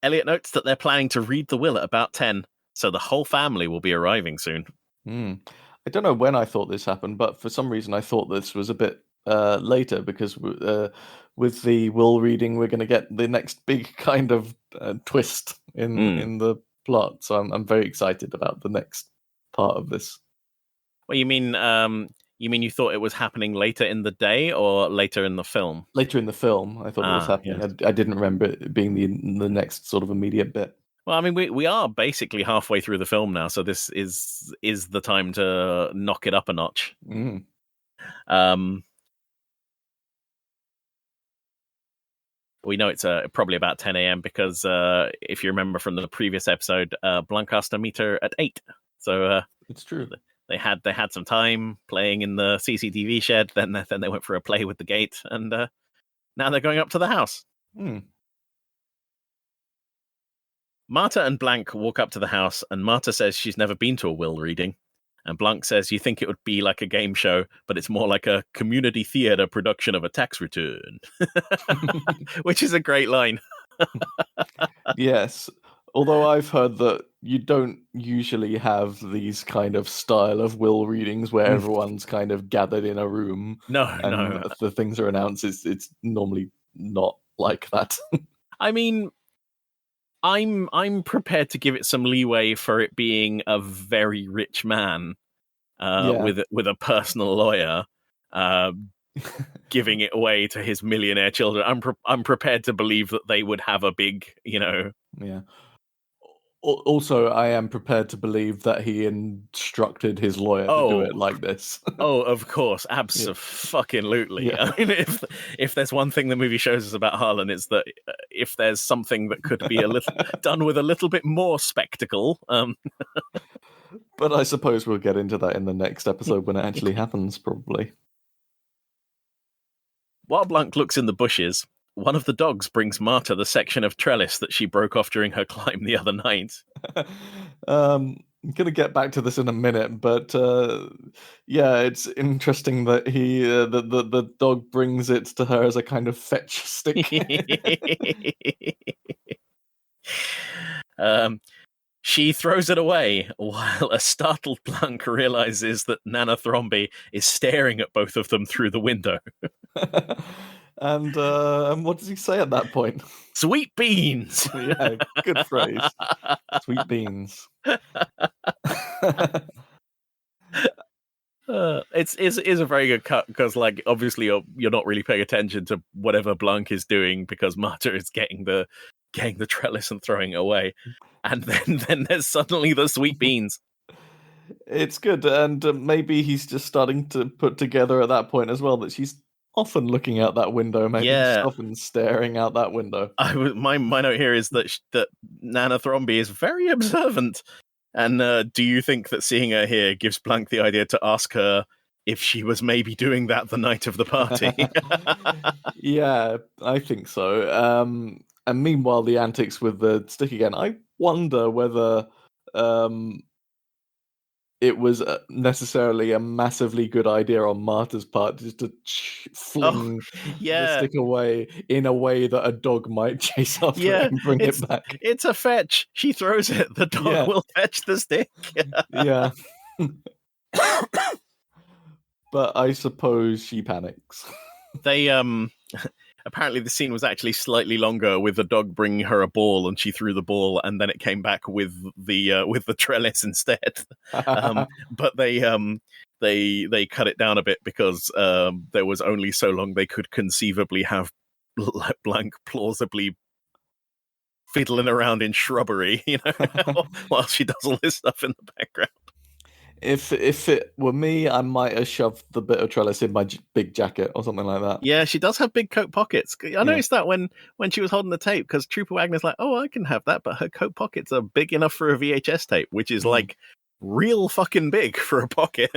Elliot notes that they're planning to read the will at about 10, so the whole family will be arriving soon. I don't know when I thought this happened, but for some reason I thought this was a bit later, because with the will reading we're going to get the next big kind of twist in the plot. So I'm very excited about the next part of this. Well, you mean you thought it was happening later in the day or later in the film? Later in the film, I thought it was happening. Yes. I didn't remember it being the next sort of immediate bit. Well, I mean, we are basically halfway through the film now, so this is the time to knock it up a notch. We know it's probably about 10 a.m. because if you remember from the previous episode, Blanc asked to meet her at 8. So it's true. They had some time playing in the CCTV shed. Then they went for a play with the gate, and now they're going up to the house. Marta and Blanc walk up to the house, and Marta says she's never been to a will reading. And Blanc says you think it would be like a game show, but it's more like a community theatre production of a tax return. Which is a great line. Yes. Although I've heard that you don't usually have these kind of style of will readings where everyone's kind of gathered in a room. No. The things are announced. It's normally not like that. I mean, I'm prepared to give it some leeway for it being a very rich man with a personal lawyer giving it away to his millionaire children. I'm prepared to believe that they would have a big, Yeah. Also, I am prepared to believe that he instructed his lawyer to do it like this. Oh, of course, absolutely. Yeah. I mean, if there's one thing the movie shows us about Harlan, it's that if there's something that could be a little done with a little bit more spectacle. But I suppose we'll get into that in the next episode when it actually happens, probably. While Blanc looks in the bushes, one of the dogs brings Marta the section of trellis that she broke off during her climb the other night. I'm going to get back to this in a minute, but it's interesting that the dog brings it to her as a kind of fetch stick. She throws it away while a startled Blanc realizes that Nana Thromby is staring at both of them through the window. And what does he say at that point? Sweet beans! Yeah, good phrase. Sweet beans. It's a very good cut because, like, obviously you're not really paying attention to whatever Blanc is doing because Marta is getting the trellis and throwing it away, and then there's suddenly the sweet beans. It's good, and maybe he's just starting to put together at that point as well that she's often looking out that window, maybe just often staring out that window. My note here is that Nana Thromby is very observant. And do you think that seeing her here gives Blanc the idea to ask her if she was maybe doing that the night of the party? Yeah, I think so. And meanwhile, the antics with the stick again. I wonder whether it was necessarily a massively good idea on Marta's part just to fling the stick away in a way that a dog might chase after it and bring it back. It's a fetch. She throws it. The dog will fetch the stick. Yeah. But I suppose she panics. They apparently the scene was actually slightly longer with the dog bringing her a ball and she threw the ball and then it came back with the trellis instead. But they cut it down a bit because there was only so long they could conceivably have Blanc plausibly fiddling around in shrubbery, while she does all this stuff in the background. If it were me, I might have shoved the bit of trellis in my big jacket or something like that. Yeah, she does have big coat pockets. I Yeah. noticed that when she was holding the tape, because Trooper Wagner's like, oh, I can have that, but her coat pockets are big enough for a VHS tape, which is like real fucking big for a pocket.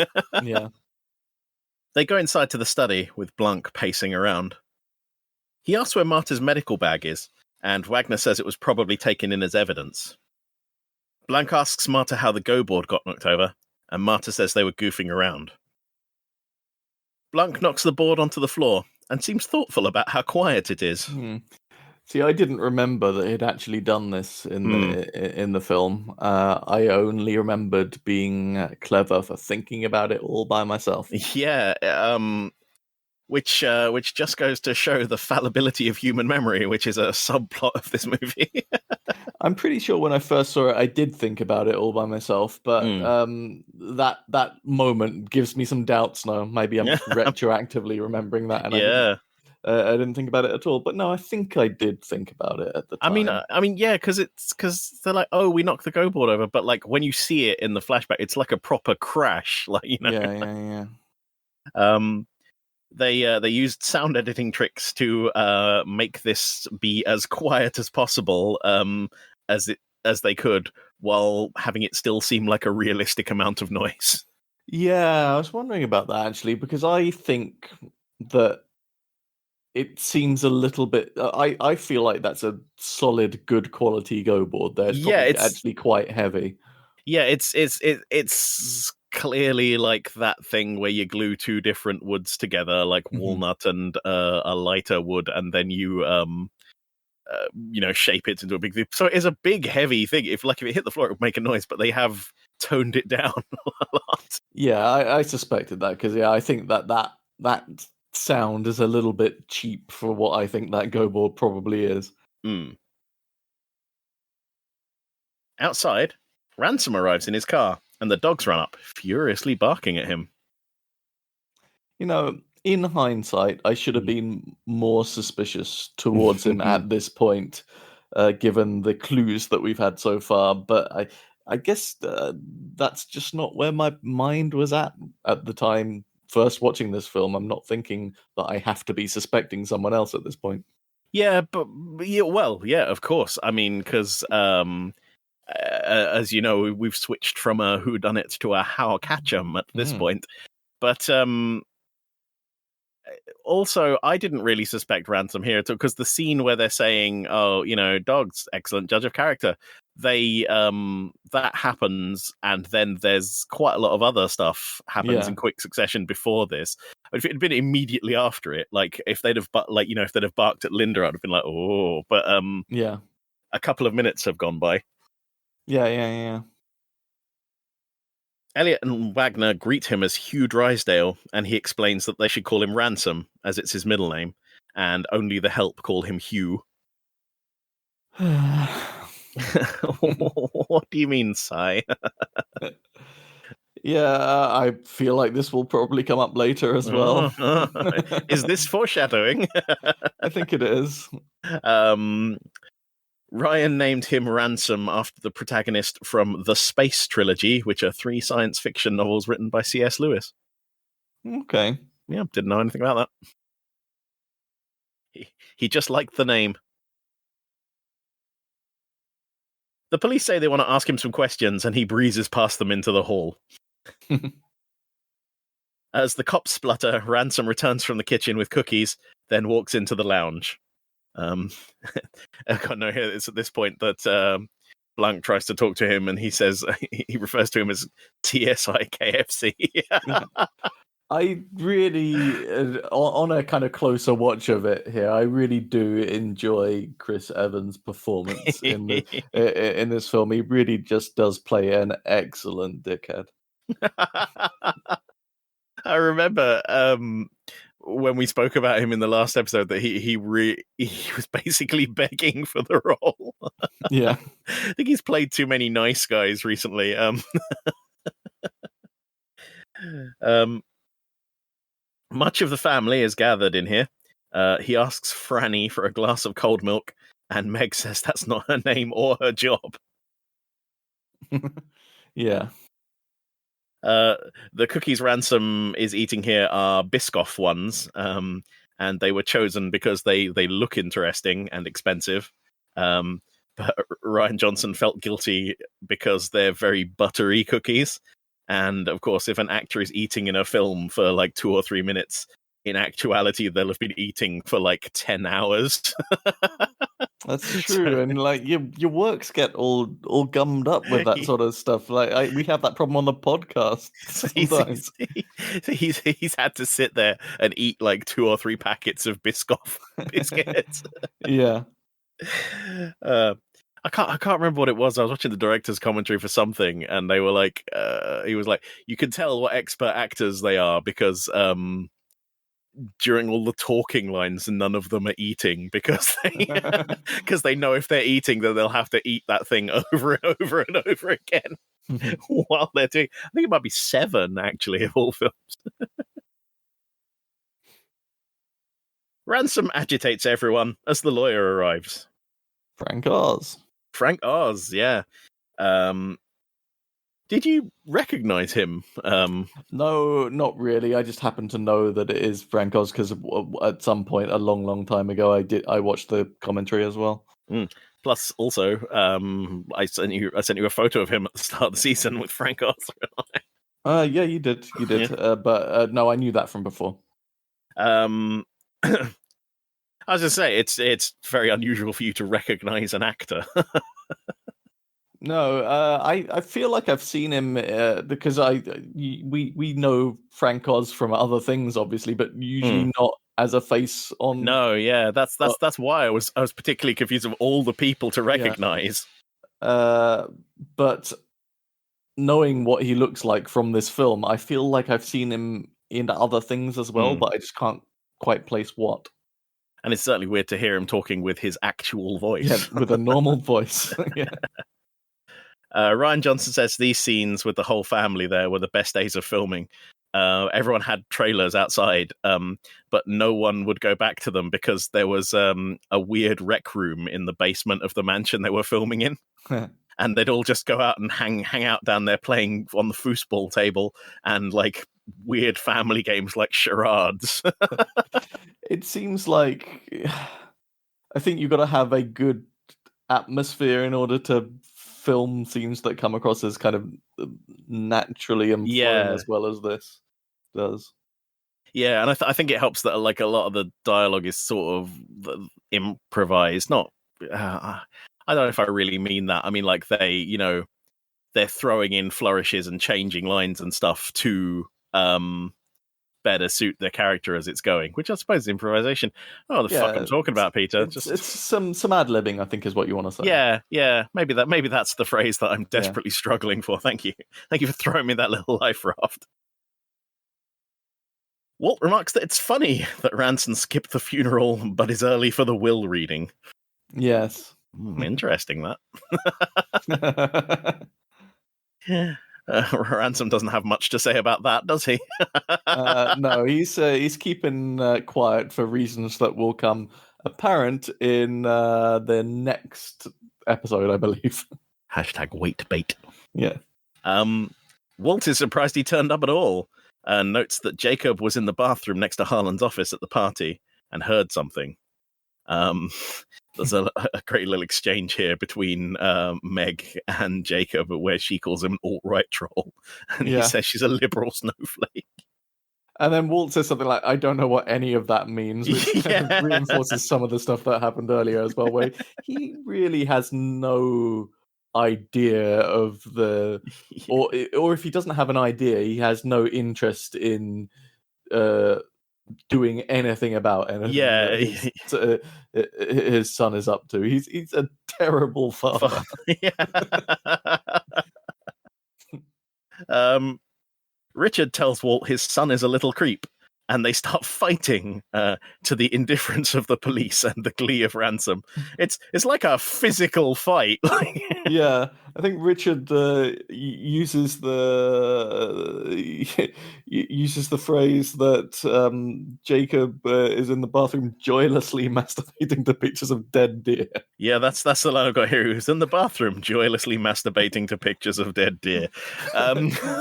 Yeah. They go inside to the study with Blanc pacing around. He asks where Marta's medical bag is, and Wagner says it was probably taken in as evidence. Blanc asks Marta how the Go board got knocked over, and Marta says they were goofing around. Blanc knocks the board onto the floor and seems thoughtful about how quiet it is. See, I didn't remember that he'd actually done this in the film. I only remembered being clever for thinking about it all by myself. Yeah, which just goes to show the fallibility of human memory, which is a subplot of this movie. I'm pretty sure when I first saw it, I did think about it all by myself, but that moment gives me some doubts now. Maybe I'm just retroactively remembering that, and I didn't think about it at all. But no, I think I did think about it at the time. I mean, yeah, because they're like, oh, we knocked the Go board over, but like when you see it in the flashback, it's like a proper crash, like Yeah. They used sound editing tricks to make this be as quiet as possible, as they could, while having it still seem like a realistic amount of noise. Yeah, I was wondering about that actually, because I think that it seems a little bit. I feel like that's a solid, good quality Go board. There, it's actually quite heavy. Yeah, it's clearly like that thing where you glue two different woods together, like walnut and a lighter wood, and then you shape it into a big thing. So it is a big, heavy thing. If it hit the floor, it would make a noise, but they have toned it down a lot. Yeah, I suspected that because I think that sound is a little bit cheap for what I think that Go board probably is. Outside, Ransom arrives in his car, and the dogs run up, furiously barking at him. In hindsight, I should have been more suspicious towards him at this point, given the clues that we've had so far. But I guess that's just not where my mind was at the time first watching this film. I'm not thinking that I have to be suspecting someone else at this point. Yeah, but of course. I mean, because as you know, we've switched from a whodunit to a how catch 'em at this point. But also, I didn't really suspect Ransom here because the scene where they're saying, "Oh, dogs, excellent judge of character," that happens, and then there's quite a lot of other stuff happens in quick succession before this. If it had been immediately after it, like if they'd have barked at Linda, I'd have been like, "Oh," but a couple of minutes have gone by. Yeah. Elliot and Wagner greet him as Hugh Drysdale, and he explains that they should call him Ransom, as it's his middle name, and only the help call him Hugh. What do you mean, sigh? Yeah, I feel like this will probably come up later as well. Is this foreshadowing? I think it is. Ryan named him Ransom after the protagonist from the Space Trilogy, which are 3 science fiction novels written by C.S. Lewis. Okay. Yeah, didn't know anything about that. He just liked the name. The police say they want to ask him some questions, and he breezes past them into the hall. As the cops splutter, Ransom returns from the kitchen with cookies, then walks into the lounge. I can't know here. It's at this point that Blanc tries to talk to him, and he says he refers to him as TSI KFC. I really, on a kind of closer watch of it here, I really do enjoy Chris Evans' performance in this film. He really just does play an excellent dickhead. I remember when we spoke about him in the last episode that he was basically begging for the role. Yeah. I think he's played too many nice guys recently. Much of the family is gathered in here. He asks Franny for a glass of cold milk, and Meg says that's not her name or her job. Yeah. The cookies Ransom is eating here are Biscoff ones, and they were chosen because they look interesting and expensive. But Ryan Johnson felt guilty because they're very buttery cookies. And of course, if an actor is eating in a film for like 2 or 3 minutes, in actuality, they'll have been eating for like 10 hours. That's true, and like your works get all gummed up with that sort of stuff. Like we have that problem on the podcast sometimes. He's had to sit there and eat like 2 or 3 packets of Biscoff biscuits. Yeah. I can't remember what it was. I was watching the director's commentary for something, and they were like, he was like, you can tell what expert actors they are because during all the talking lines, none of them are eating because they know if they're eating, then they'll have to eat that thing over and over and over again while they're doing. I think it might be 7 actually of all films. Ransom agitates everyone as the lawyer arrives. Frank Oz, yeah. Did you recognize him? No, not really. I just happen to know that it is Frank Oz because at some point a long time ago I watched the commentary as well. Plus, also, I sent you a photo of him at the start of the season with Frank Oz. Yeah, you did. Yeah. But no, I knew that from before. I was just say it's very unusual for you to recognize an actor. No, I feel like I've seen him because we know Frank Oz from other things, obviously, but usually not as a face on. No, yeah, that's why I was particularly confused of all the people to recognize. Yeah. But knowing what he looks like from this film, I feel like I've seen him in other things as well, but I just can't quite place what. And it's certainly weird to hear him talking with his actual voice. Yeah, with a normal voice. Yeah. Ryan Johnson says these scenes with the whole family there were the best days of filming. Everyone had trailers outside, but no one would go back to them because there was a weird rec room in the basement of the mansion they were filming in. And they'd all just go out and hang out down there playing on the foosball table and like weird family games like charades. It seems like I think you've got to have a good atmosphere in order to film scenes that come across as kind of naturally and flowing as well as this does. Yeah, and I think it helps that like a lot of the dialogue is sort of improvised. Not, I don't know if I really mean that. I mean like they're throwing in flourishes and changing lines and stuff to better suit their character as it's going, which I suppose is improvisation. Oh, fuck I'm talking about, Peter. It's some ad-libbing, I think, is what you want to say. Yeah. Maybe that's the phrase that I'm desperately struggling for. Thank you for throwing me that little life raft. Walt remarks that it's funny that Ransom skipped the funeral but is early for the will reading. Yes. Interesting, that. Ransom doesn't have much to say about that, does he? No, he's keeping quiet for reasons that will come apparent in the next episode, I believe. #waitbait. Yeah. Walt is surprised he turned up at all, and notes that Jacob was in the bathroom next to Harlan's office at the party and heard something. There's a great little exchange here between Meg and Jacob where she calls him an alt-right troll and he says she's a liberal snowflake. And then Walt says something like, I don't know what any of that means, which kind of reinforces some of the stuff that happened earlier as well, where he really has no idea of the... Or if he doesn't have an idea, he has no interest in... doing anything about anything his son is up to. He's a terrible father. Richard tells Walt his son is a little creep, and they start fighting to the indifference of the police and the glee of Ransom. It's like a physical fight. Yeah, I think Richard uses the phrase that Jacob is in the bathroom joylessly masturbating to pictures of dead deer. Yeah, that's the line I've got here. Who's in the bathroom joylessly masturbating to pictures of dead deer,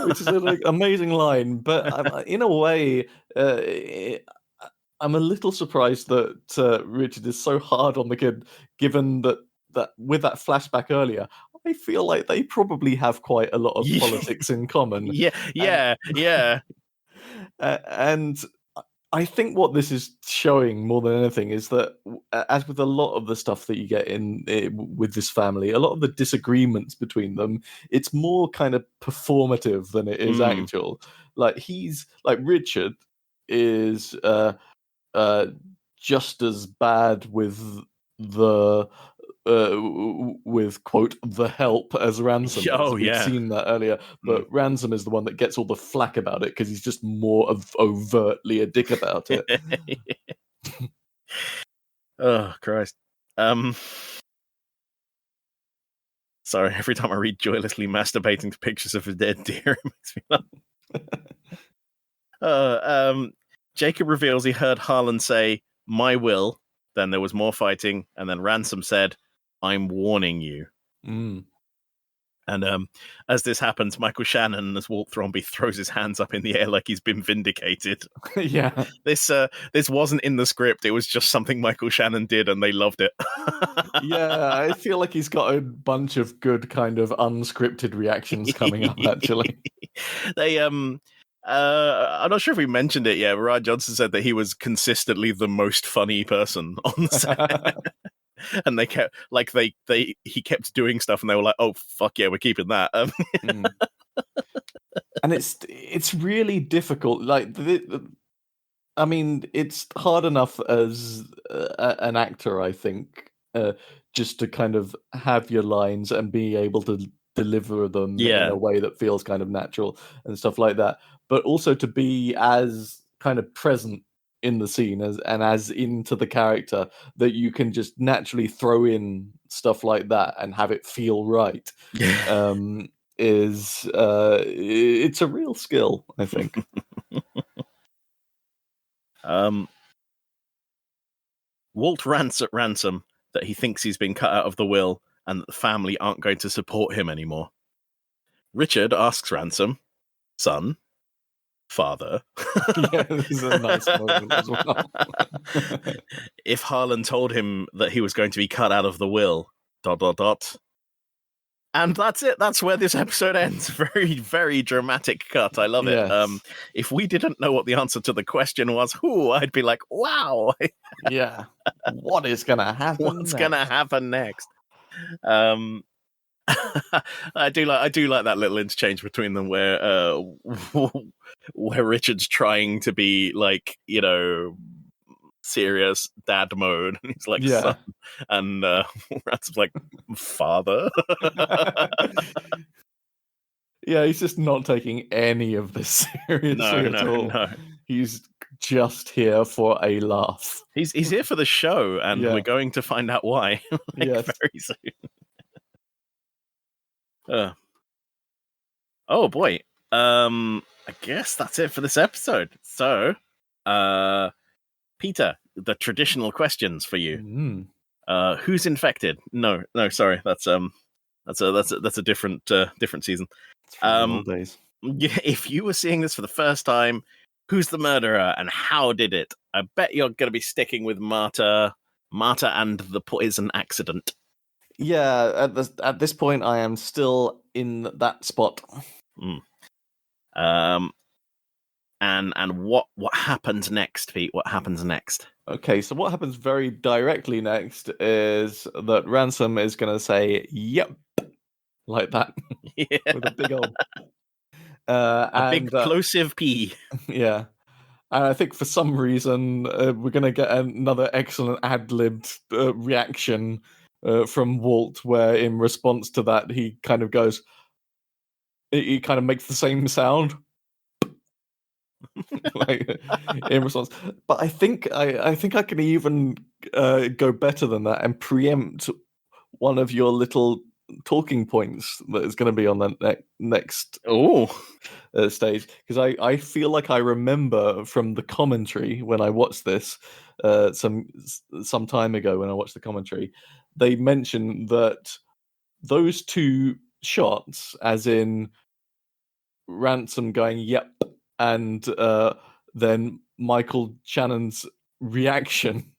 which is an amazing line. But in a way, I'm a little surprised that Richard is so hard on the kid, given that with that flashback earlier, I feel like they probably have quite a lot of politics in common. Yeah. And I think what this is showing more than anything is that, as with a lot of the stuff that you get with this family, a lot of the disagreements between them, it's more kind of performative than it is actual. Like Richard is just as bad with the with quote the help as Ransom is. We've seen that earlier, but Ransom is the one that gets all the flack about it because he's just more overtly a dick about it. Oh Christ. Sorry, every time I read joylessly masturbating to pictures of a dead deer, it makes me laugh. Jacob reveals he heard Harlan say, "My will." Then there was more fighting, and then Ransom said, "I'm warning you." And as this happens, Michael Shannon, as Walt Thrombey, throws his hands up in the air like he's been vindicated. Yeah. This wasn't in the script. It was just something Michael Shannon did, and they loved it. Yeah, I feel like he's got a bunch of good kind of unscripted reactions coming up, actually. They I'm not sure if we mentioned it yet. Ryan Johnson said that he was consistently the most funny person on the set. And they kept he kept doing stuff, and they were like, "Oh fuck yeah, we're keeping that." And it's really difficult. Like, I mean, it's hard enough as an actor, I think, just to kind of have your lines and be able to deliver them in a way that feels kind of natural and stuff like that. But also to be as kind of present in the scene as into the character that you can just naturally throw in stuff like that and have it feel right. It's a real skill, I think. Walt rants at Ransom that he thinks he's been cut out of the will and that the family aren't going to support him anymore. Richard asks Ransom, "Son, father," yeah, this is a nice moment as well. if Harlan told him that he was going to be cut out of the will, ... And that's it. That's where this episode ends. Very, very dramatic cut. I love it. Yes. If we didn't know what the answer to the question was, I'd be like, wow. Yeah. What is going to happen What's going to happen next? I do like that little interchange between them where Richard's trying to be like, serious dad mode, and he's like, son, and Ransom's like, father. Yeah, he's just not taking any of this seriously at all. No. He's just here for a laugh. He's here for the show, and we're going to find out why very soon. Oh boy. I guess that's it for this episode. So, Peter, the traditional questions for you. Who's infected? No, sorry, that's a different season. Old days. If you were seeing this for the first time, who's the murderer and how did it? I bet you're going to be sticking with Marta and the poison accident. Yeah, at this point, I am still in that spot. And what happens next, Pete? What happens next? Okay, so what happens very directly next is that Ransom is going to say, "Yep," like that, with a big old, big plosive P. Yeah, and I think for some reason we're going to get another excellent ad-libbed reaction from Walt, where in response to that he kind of goes, he kind of makes the same sound. Like, in response, but I think I can even go better than that and preempt one of your little talking points that is going to be on the next stage, because I feel like I remember from the commentary when I watched this some time ago when I watched the commentary, they mentioned that those two shots, as in Ransom going "yep" and then Michael Shannon's reaction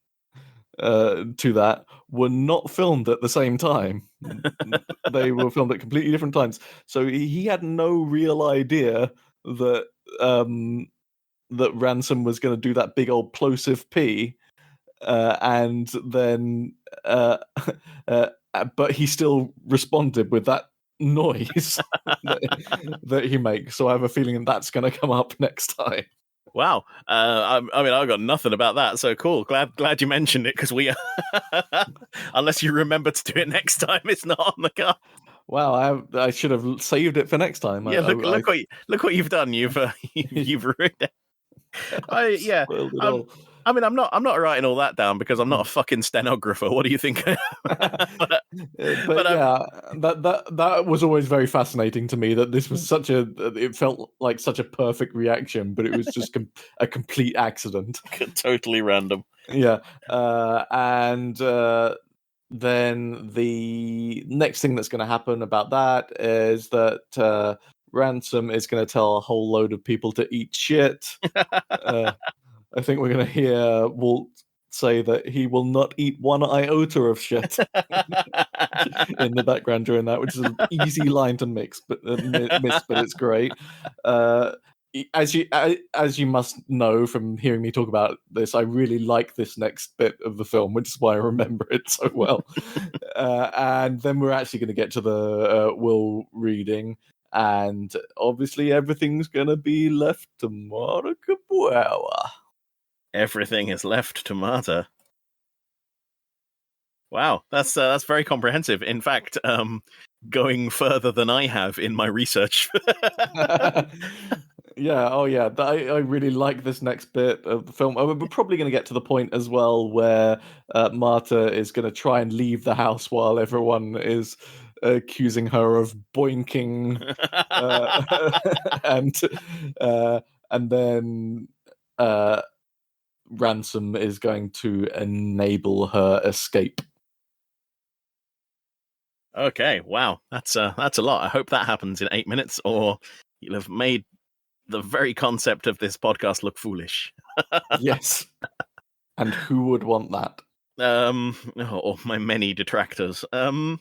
to that, were not filmed at the same time. They were filmed at completely different times. So he had no real idea that that Ransom was going to do that big old plosive P, and then but he still responded with that noise that he makes. So I have a feeling that's going to come up next time. Wow. I mean, I've got nothing about that. So cool. Glad you mentioned it, because we, unless you remember to do it next time, it's not on the card. Wow, I should have saved it for next time. Yeah, look what you've done. You've ruined it. Yeah. I mean, I'm not writing all that down because I'm not a fucking stenographer. What do you think? but yeah, that was always very fascinating to me. That this was it felt like such a perfect reaction, but it was just a complete accident, totally random. Yeah, and then the next thing that's going to happen about that is that Ransom is going to tell a whole load of people to eat shit. I think we're going to hear Walt say that he will not eat one iota of shit in the background during that, which is an easy line to miss, but it's great. As you must know from hearing me talk about this, I really like this next bit of the film, which is why I remember it so well. And then we're actually going to get to the will reading, and obviously everything's going to be left to Marta Capuera. Everything is left to Marta. Wow, that's very comprehensive. In fact, going further than I have in my research. Yeah, I really like this next bit of the film. We're probably going to get to the point as well where Marta is going to try and leave the house while everyone is accusing her of boinking, and then Ransom is going to enable her escape. Okay, wow, that's a lot. I hope that happens in 8 minutes, or you'll have made the very concept of this podcast look foolish. Yes, and who would want that? Or my many detractors. What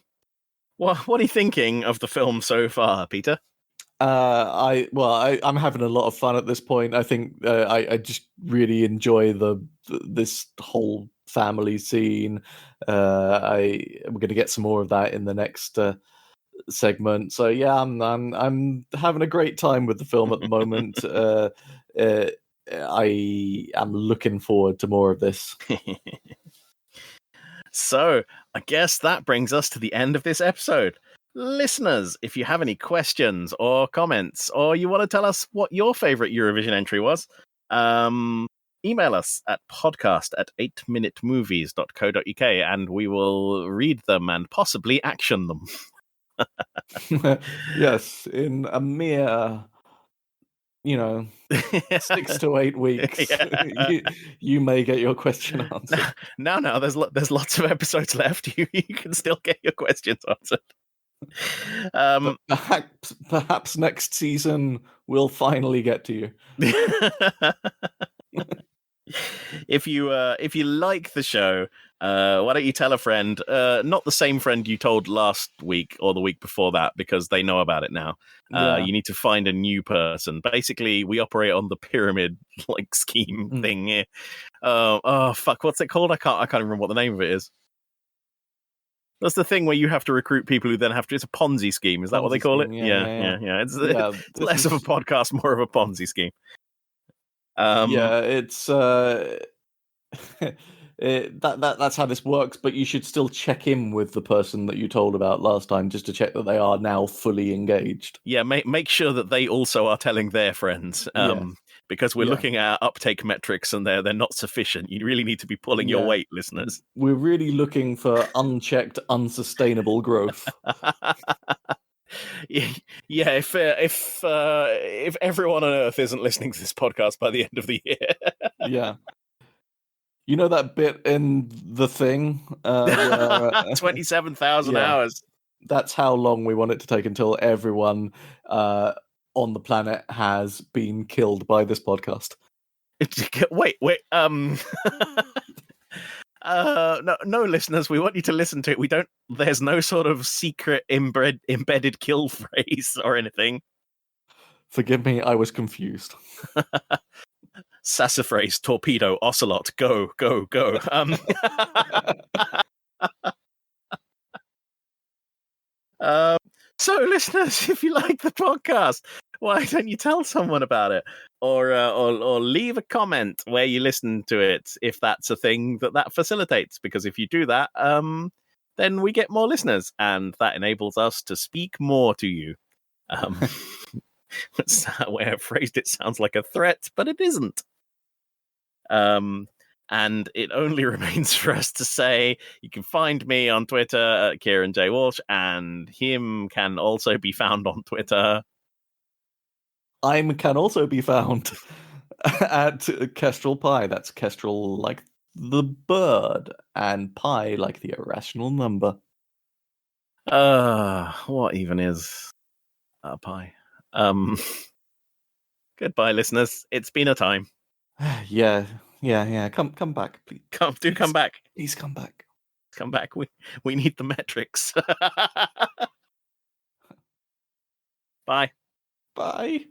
are you thinking of the film so far, Peter? I'm having a lot of fun at this point. I think I just really enjoy this whole family scene. We're going to get some more of that in the next segment. So yeah, I'm having a great time with the film at the moment. I am looking forward to more of this. So I guess that brings us to the end of this episode. Listeners, if you have any questions or comments, or you want to tell us what your favorite Eurovision entry was, email us at podcast@8minutemovies.co.uk, and we will read them and possibly action them. Yes, in a mere 6 to 8 weeks, you may get your question answered. No, there's lots of episodes left. You can still get your questions answered. Perhaps next season we'll finally get to you. If you like the show, why don't you tell a friend? Not the same friend you told last week or the week before that, because they know about it now. You need to find a new person. Basically, we operate on the pyramid scheme thing here. Oh fuck, what's it called? I can't remember what the name of it is. That's the thing where you have to recruit people who then have to. It's a Ponzi scheme. Is that what they call it? Yeah. It's less of a podcast, more of a Ponzi scheme. It's that's how this works. But you should still check in with the person that you told about last time, just to check that they are now fully engaged. Yeah, make sure that they also are telling their friends. because we're Yeah. looking at uptake metrics and they're not sufficient. You really need to be pulling your Yeah. weight, listeners. We're really looking for unchecked, unsustainable growth. Yeah, if everyone on Earth isn't listening to this podcast by the end of the year. Yeah. You know that bit in The Thing where 27,000 Yeah. hours. that's how long we want it to take until everyone on the planet has been killed by this podcast. Wait. No, listeners, we want you to listen to it. There's no sort of secret embedded kill phrase or anything. Forgive me, I was confused. Sassafras, torpedo, ocelot, go. So, listeners, if you like the podcast, why don't you tell someone about it, or leave a comment where you listen to it, if that's a thing that facilitates? Because if you do that, then we get more listeners, and that enables us to speak more to you. That's that way I phrased it. Sounds like a threat, but it isn't. And it only remains for us to say you can find me on Twitter at Kieran J. Walsh, and him can also be found on Twitter. I can also be found at Kestrel Pie. That's Kestrel like the bird, and Pi like the irrational number. What even is pi? Goodbye, listeners. It's been a time. Yeah. Come back, please. Come back. Please come back. Come back. We need the metrics. Bye. Bye.